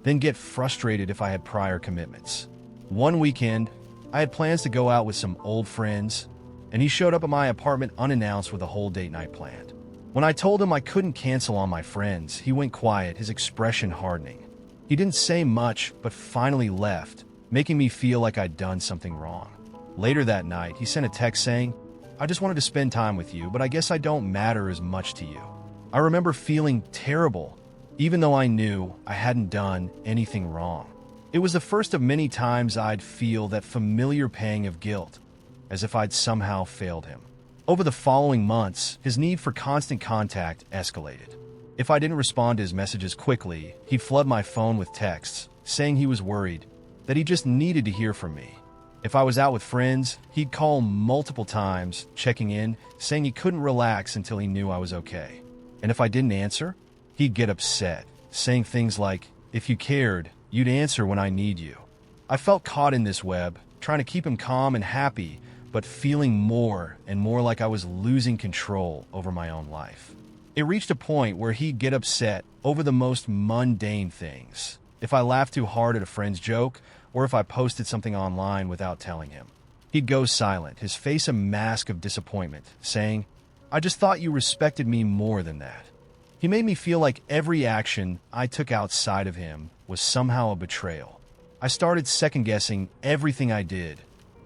then get frustrated if I had prior commitments. One weekend, I had plans to go out with some old friends, and he showed up at my apartment unannounced with a whole date night planned. When I told him I couldn't cancel on my friends, he went quiet, his expression hardening. He didn't say much, but finally left, making me feel like I'd done something wrong. Later that night, he sent a text saying, "I just wanted to spend time with you, but I guess I don't matter as much to you." I remember feeling terrible, even though I knew I hadn't done anything wrong. It was the first of many times I'd feel that familiar pang of guilt, as if I'd somehow failed him. Over the following months, his need for constant contact escalated. If I didn't respond to his messages quickly, he'd flood my phone with texts, saying he was worried, that he just needed to hear from me. If I was out with friends, he'd call multiple times, checking in, saying he couldn't relax until he knew I was okay. And if I didn't answer, he'd get upset, saying things like, "If you cared, you'd answer when I need you." I felt caught in this web, trying to keep him calm and happy, but feeling more and more like I was losing control over my own life. It reached a point where he'd get upset over the most mundane things. If I laughed too hard at a friend's joke, or if I posted something online without telling him. He'd go silent, his face a mask of disappointment, saying, "I just thought you respected me more than that." He made me feel like every action I took outside of him was somehow a betrayal. I started second-guessing everything I did,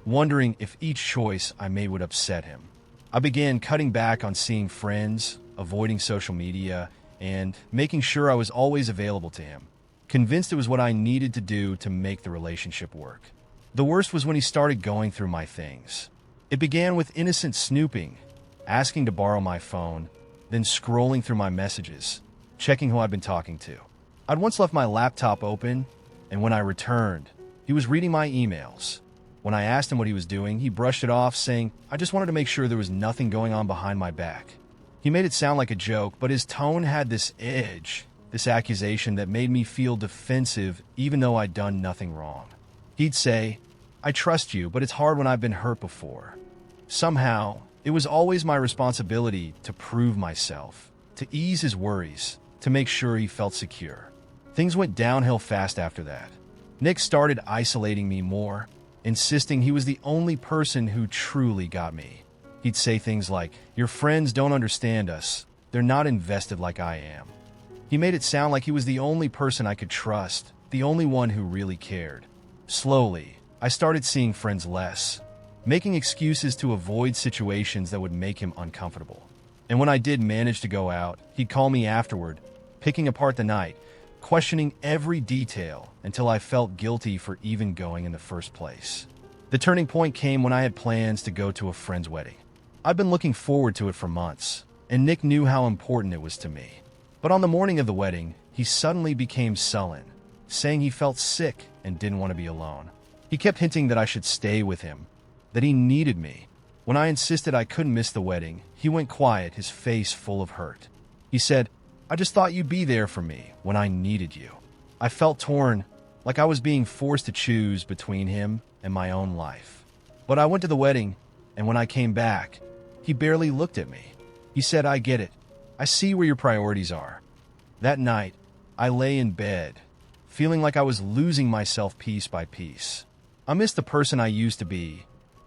wondering if each choice I made would upset him. I began cutting back on seeing friends, avoiding social media, and making sure I was always available to him, convinced it was what I needed to do to make the relationship work. The worst was when he started going through my things. It began with innocent snooping, asking to borrow my phone, then scrolling through my messages, checking who I'd been talking to. I'd once left my laptop open, and when I returned, he was reading my emails. When I asked him what he was doing, he brushed it off, saying, "I just wanted to make sure there was nothing going on behind my back." He made it sound like a joke, but his tone had this edge, this accusation that made me feel defensive even though I'd done nothing wrong. He'd say, "I trust you, but it's hard when I've been hurt before." Somehow, it was always my responsibility to prove myself, to ease his worries, to make sure he felt secure. Things went downhill fast after that. Nick started isolating me more, insisting he was the only person who truly got me. He'd say things like, "Your friends don't understand us. They're not invested like I am." He made it sound like he was the only person I could trust, the only one who really cared. Slowly, I started seeing friends less, making excuses to avoid situations that would make him uncomfortable. And when I did manage to go out, he'd call me afterward, picking apart the night, questioning every detail until I felt guilty for even going in the first place. The turning point came when I had plans to go to a friend's wedding. I'd been looking forward to it for months, and Nick knew how important it was to me. But on the morning of the wedding, he suddenly became sullen, saying he felt sick and didn't want to be alone. He kept hinting that I should stay with him, that he needed me. When I insisted I couldn't miss the wedding, he went quiet, his face full of hurt. He said, "I just thought you'd be there for me when I needed you." I felt torn, like I was being forced to choose between him and my own life. But I went to the wedding, and when I came back, he barely looked at me. He said, "I get it. I see where your priorities are." That night, I lay in bed, feeling like I was losing myself piece by piece. I missed the person I used to be,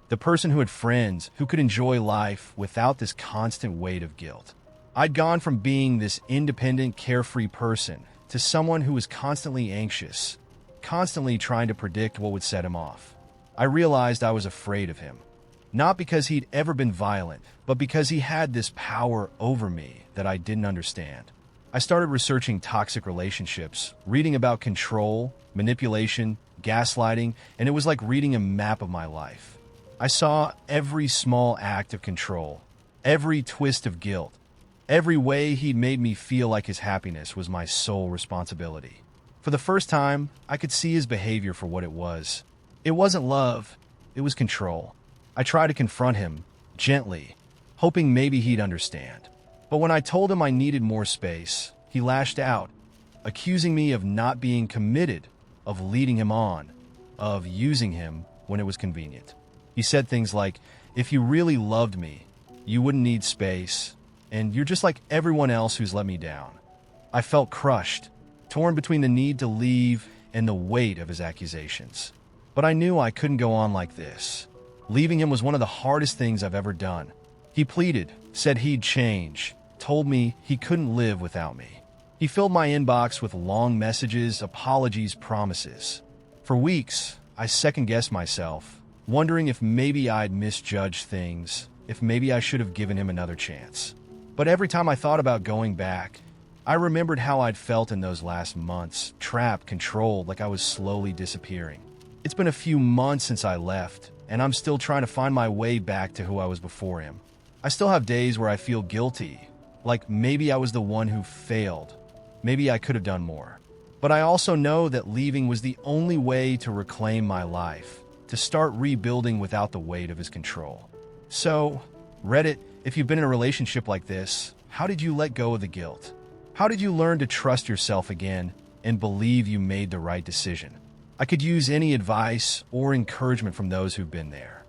the person who had friends, who could enjoy life without this constant weight of guilt. I'd gone from being this independent, carefree person to someone who was constantly anxious, constantly trying to predict what would set him off. I realized I was afraid of him, not because he'd ever been violent, but because he had this power over me that I didn't understand. I started researching toxic relationships, reading about control, manipulation, gaslighting, and it was like reading a map of my life. I saw every small act of control, every twist of guilt, every way he'd made me feel like his happiness was my sole responsibility. For the first time, I could see his behavior for what it was. It wasn't love, it was control. I tried to confront him, gently, hoping maybe he'd understand. But when I told him I needed more space, he lashed out, accusing me of not being committed, of leading him on, of using him when it was convenient. He said things like, "If you really loved me, you wouldn't need space, and you're just like everyone else who's let me down." I felt crushed, torn between the need to leave and the weight of his accusations. But I knew I couldn't go on like this. Leaving him was one of the hardest things I've ever done. He pleaded, said he'd change, told me he couldn't live without me. He filled my inbox with long messages, apologies, promises. For weeks, I second-guessed myself, wondering if maybe I'd misjudged things, if maybe I should have given him another chance. But every time I thought about going back, I remembered how I'd felt in those last months, trapped, controlled, like I was slowly disappearing. It's been a few months since I left, and I'm still trying to find my way back to who I was before him. I still have days where I feel guilty, like maybe I was the one who failed. Maybe I could have done more. But I also know that leaving was the only way to reclaim my life, to start rebuilding without the weight of his control. So, Reddit, if you've been in a relationship like this, how did you let go of the guilt? How did you learn to trust yourself again and believe you made the right decision? I could use any advice or encouragement from those who've been there.